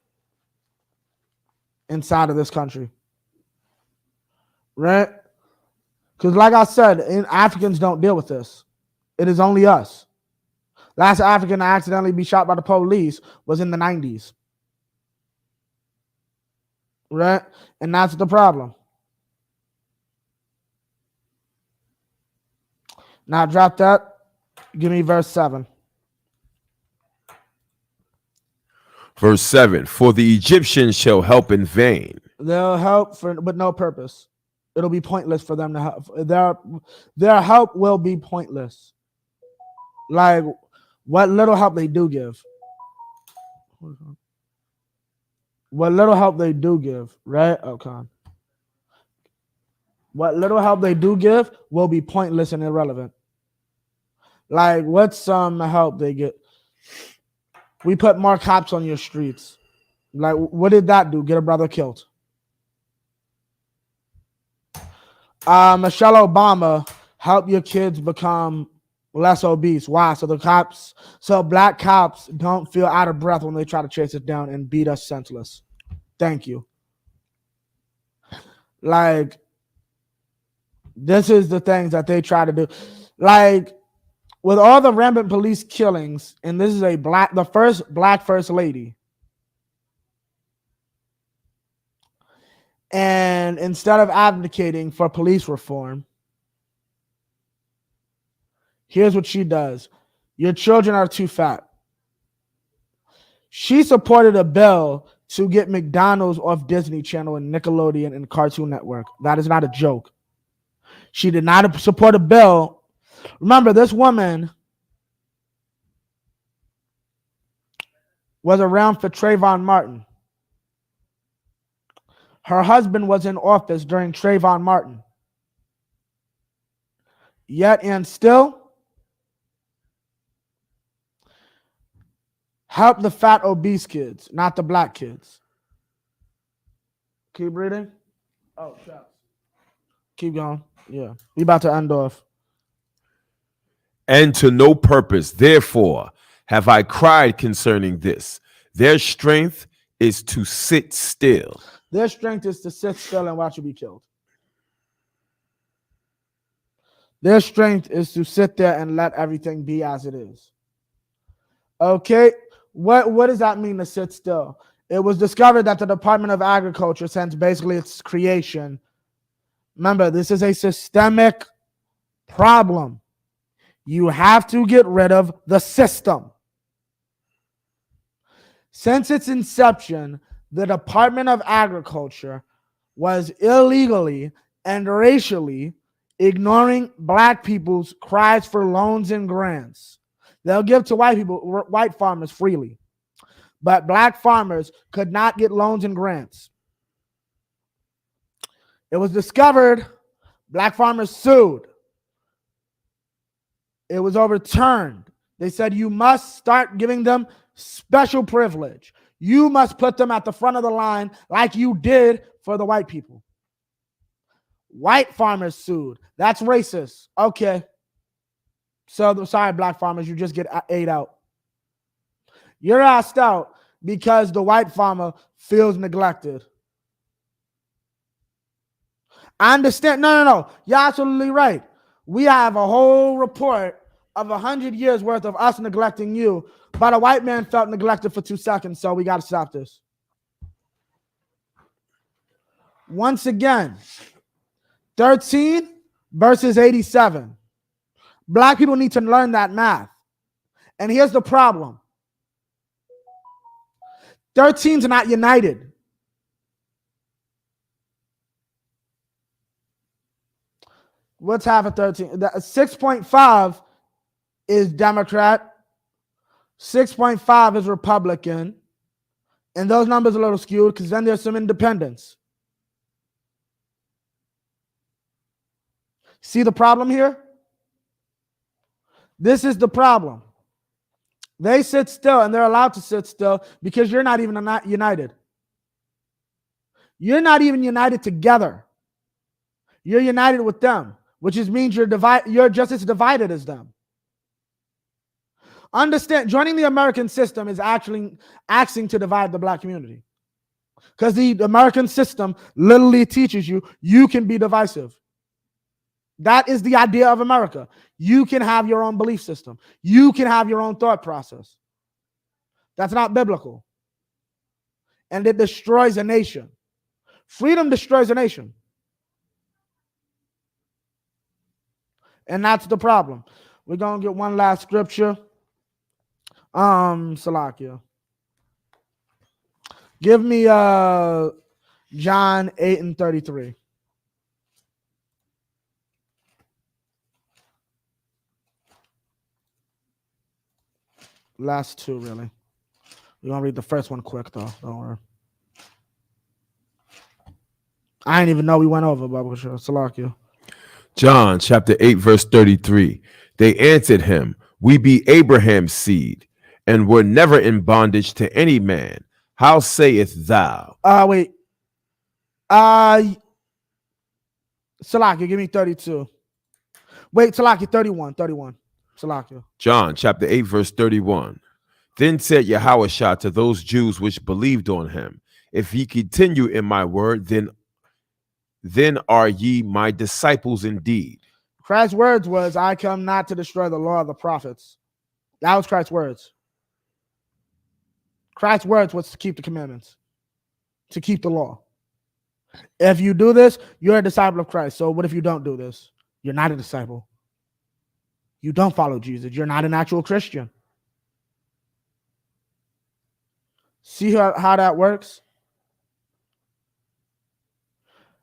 inside of this country. Right? Because like I said, Africans don't deal with this. It is only us. Last African to accidentally be shot by the police was in the 90s. Right? And that's the problem. Now drop that. Give me verse 7. Verse 7, for the Egyptians shall help in vain. They'll help but no purpose. It'll be pointless for them to help. Their help will be pointless. Like what little help they do give. What little help they do give, right? Okay. What little help they do give will be pointless and irrelevant. Like, what's some help they get? We put more cops on your streets. Like, what did that do? Get a brother killed. Michelle Obama helped your kids become less obese. Why? So black cops don't feel out of breath when they try to chase us down and beat us senseless. Thank you. Like, this is the things that they try to do. Like, with all the rampant police killings, and this is the first black first lady. And instead of advocating for police reform, here's what she does. Your children are too fat. She supported a bill to get McDonald's off Disney Channel and Nickelodeon and Cartoon Network. That is not a joke. She did not support a bill. Remember, this woman was around for Trayvon Martin. Her husband was in office during Trayvon Martin. Yet and still help the fat obese kids, not the black kids. Keep reading. Oh, shucks. Keep going. Yeah. We about to end off. And to no purpose, therefore, have I cried concerning this. Their strength is to sit still. Their strength is to sit still and watch you be killed. Their strength is to sit there and let everything be as it is. Okay, what does that mean to sit still? It was discovered that the Department of Agriculture, since basically its creation, remember, this is a systemic problem. You have to get rid of the system. Since its inception, the Department of Agriculture was illegally and racially ignoring black people's cries for loans and grants. They'll give to white farmers freely, but black farmers could not get loans and grants. It was discovered, black farmers sued. It was overturned. They said you must start giving them special privilege. You must put them at the front of the line like you did for the white people. White farmers sued. That's racist. Okay. So, sorry, black farmers, you just get ate out. You're asked out because the white farmer feels neglected. I understand. No. You're absolutely right. We have a whole report of 100 years worth of us neglecting you, but a white man felt neglected for 2 seconds, so we got to stop this. Once again, 13 versus 87. Black people need to learn that math. And here's the problem. 13's not united. What's half of 13? 6.5 is Democrat. 6.5 is Republican. And those numbers are a little skewed because then there's some independents. See the problem here? This is the problem. They sit still, and they're allowed to sit still because you're not even not united. You're not even united together. You're united with them, which means you're just as divided as them. Understand, joining the American system is actually acting to divide the black community. Because the American system literally teaches you can be divisive. That is the idea of America. You can have your own belief system. You can have your own thought process. That's not biblical. And it destroys a nation. Freedom destroys a nation. And that's the problem. We're going to get one last scripture. Salakia. Give me John 8:33. Last two, really. We're going to read the first one quick, though. Don't worry. I didn't even know we went over, Baba Kishore. Salakia. John chapter 8, verse 33. They answered him, we be Abraham's seed, and were never in bondage to any man. How sayest thou? Wait. Salakia, give me 32. Wait, Salakia, 31. Salakia. John chapter 8, verse 31. Then said Yahushua to those Jews which believed on him, if ye continue in my word, then are ye my disciples indeed. Christ's words was, I come not to destroy the law of the prophets. That was Christ's words. Christ's words was to keep the commandments, to keep the law. If you do this, you're a disciple of Christ. So what if you don't do this? You're not a disciple. You don't follow Jesus. You're not an actual Christian. See how that works?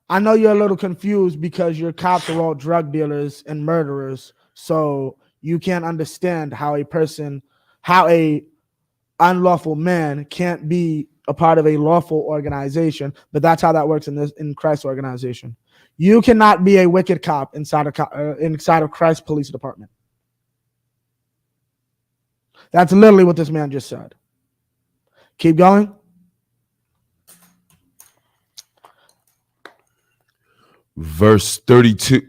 I know you're a little confused because your cops are all drug dealers and murderers. So you can't understand how a unlawful man can't be a part of a lawful organization. But that's how that works in Christ's organization. You cannot be a wicked cop inside of Christ's police department. That's literally what this man just said. Keep going. Verse 32.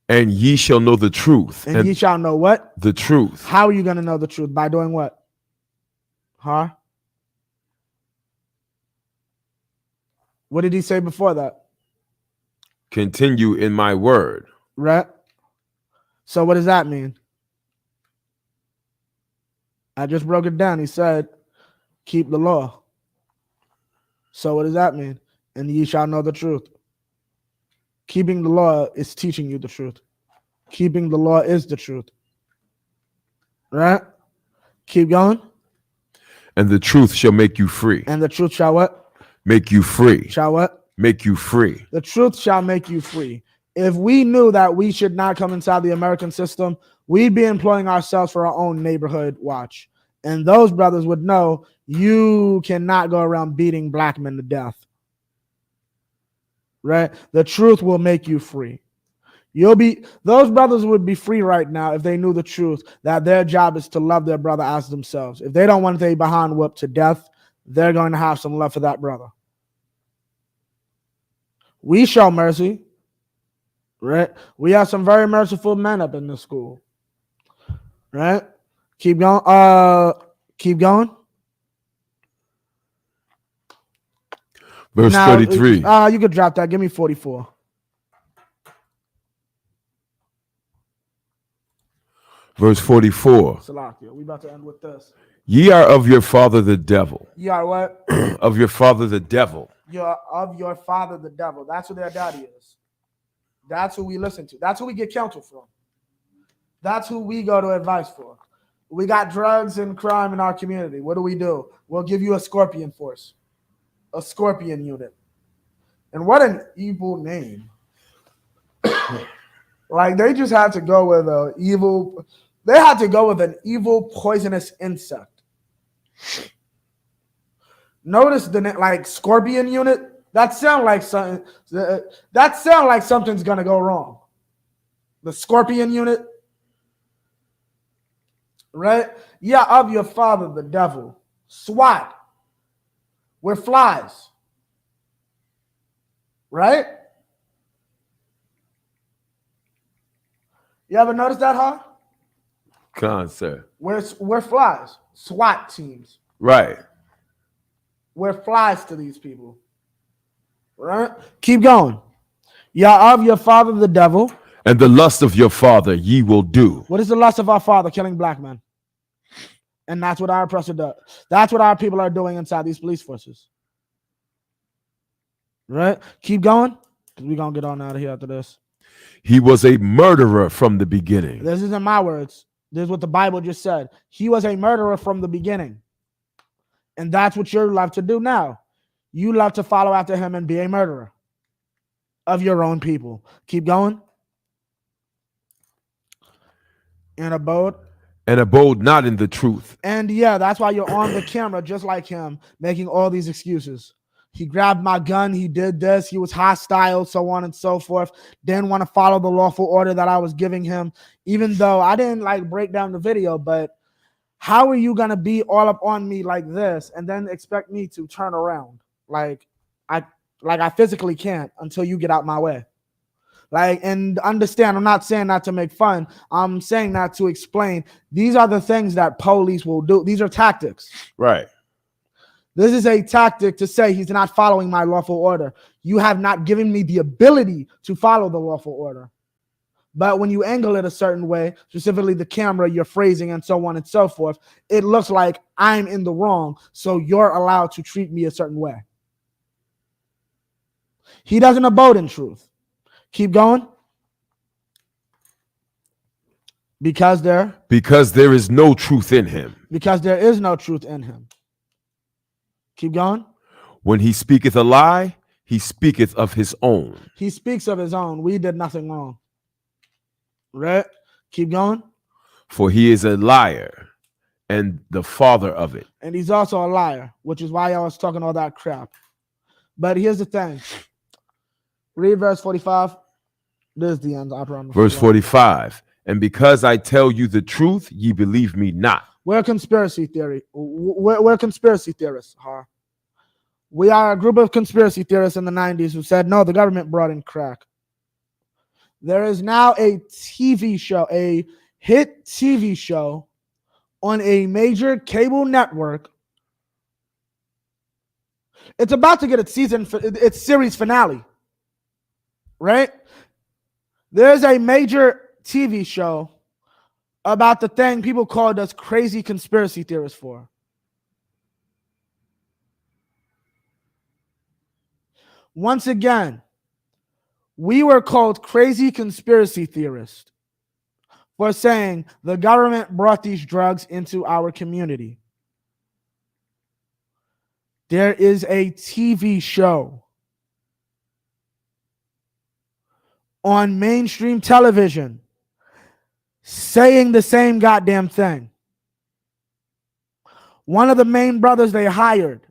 And ye shall know the truth. And ye shall know what? The truth. How are you going to know the truth? By doing what? Huh? What did he say before that? Continue in my word. Right? So what does that mean? I just broke it down. He said, keep the law. So what does that mean? And ye shall know the truth. Keeping the law is teaching you the truth. Keeping the law is the truth. Right? Keep going. And the truth shall make you free. And the truth shall what? Make you free. Shall what? Make you free. The truth shall make you free. If we knew that we should not come inside the American system, we'd be employing ourselves for our own neighborhood watch. And those brothers would know you cannot go around beating black men to death. Right? The truth will make you free. Those brothers would be free right now if they knew the truth, that their job is to love their brother as themselves. If they don't want their behind whooped to death, they're going to have some love for that brother. We show mercy. Right? We have some very merciful men up in the school. Right? Keep going. Keep going. Verse 33. You could drop that. Give me 44. Verse 44. Salakia. We about to end with this. Ye are of your father the devil. You are what? Of your father the devil. You're of your father the devil. That's who their daddy is. That's who we listen to. That's who we get counsel from. That's who we go to advice for. We got drugs and crime in our community. What do? We'll give you a scorpion force. A scorpion unit. And what an evil name. Like they just had to go with an evil poisonous insect. Notice the name, like scorpion unit. That sound like something's gonna go wrong. The scorpion unit. right? Yeah, of your father, the devil. SWAT. We're flies. Right? You ever notice that, huh? Come on, sir. We're flies. SWAT teams. Right. We're flies to these people. Right? Keep going. Yeah, of your father, the devil. And the lust of your father ye will do. What is the lust of our father? Killing black men. And that's what our oppressor does. That's what our people are doing inside these police forces. Right? Keep going. We're going to get on out of here after this. He was a murderer from the beginning. This isn't my words. This is what the Bible just said. He was a murderer from the beginning. And that's what you love to do now. You love to follow after him and be a murderer of your own people. Keep going. And abode not in the truth. And yeah, that's why you're on the camera just like him, making all these excuses. He grabbed my gun, he did this, he was hostile, so on and so forth. Didn't want to follow the lawful order that I was giving him, even though I didn't like break down the video. But how are you gonna be all up on me like this and then expect me to turn around? Like I physically can't until you get out my way. Like, and understand, I'm not saying that to make fun. I'm saying that to explain. These are the things that police will do. These are tactics. Right. This is a tactic to say he's not following my lawful order. You have not given me the ability to follow the lawful order. But when you angle it a certain way, specifically the camera, your phrasing, and so on and so forth, it looks like I'm in the wrong, so you're allowed to treat me a certain way. He doesn't abode in truth. Keep going. Because there is no truth in him. Because there is no truth in him. Keep going. When he speaketh a lie, he speaketh of his own. He speaks of his own. We did nothing wrong. Right? Keep going. For he is a liar and the father of it. And he's also a liar, which is why I was talking all that crap. But here's the thing. Read verse 45. This is the end, I promise. Verse 45. And because I tell you the truth, ye believe me not. We're conspiracy theory. We're conspiracy theorists, huh? We are a group of conspiracy theorists in the 90s who said, no, the government brought in crack. There is now a TV show, a hit TV show on a major cable network. It's about to get its series finale, right? There's a major TV show about the thing people called us crazy conspiracy theorists for. Once again, we were called crazy conspiracy theorists for saying the government brought these drugs into our community. There is a TV show on mainstream television saying the same goddamn thing. One of the main brothers they hired,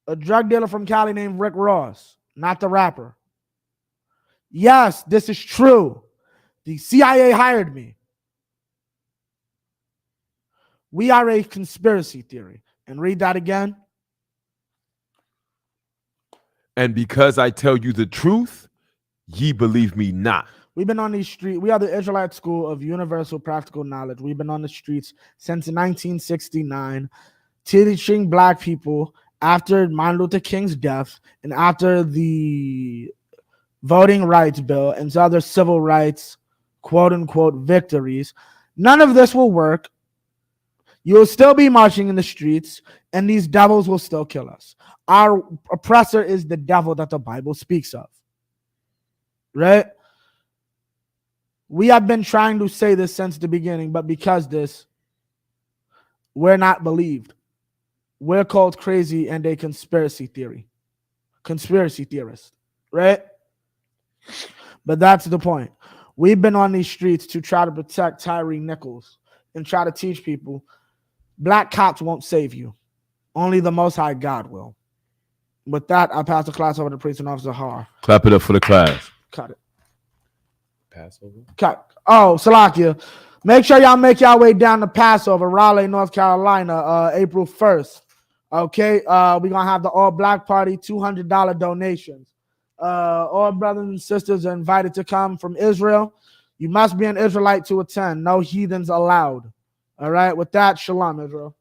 a drug dealer from Cali named Rick Ross, not the rapper. Yes, this is true. The CIA hired me. We are a conspiracy theory. And read that again. And because I tell you the truth, ye believe me not. We've been on these streets. We are the Israelite School of Universal Practical Knowledge. We've been on the streets since 1969, teaching black people after Martin Luther King's death and after the voting rights bill and other civil rights, quote unquote, victories. None of this will work. You'll still be marching in the streets, and these devils will still kill us. Our oppressor is the devil that the Bible speaks of. Right? We have been trying to say this since the beginning, but because we're not believed. We're called crazy and a conspiracy theorist, right? But that's the point. We've been on these streets to try to protect Tyree Nichols and try to teach people black cops won't save you. Only the Most High God will. With that, I pass the class over to Priest and Officer Har. Clap it up for the class. Cut it. Passover. Cut. Oh, Salakia. Make sure y'all make y'all way down to Passover, Raleigh, North Carolina, April 1st. Okay, we're gonna have the all black party, $200 donations. All brothers and sisters are invited to come from Israel. You must be an Israelite to attend. No heathens allowed. All right, with that, shalom, Israel.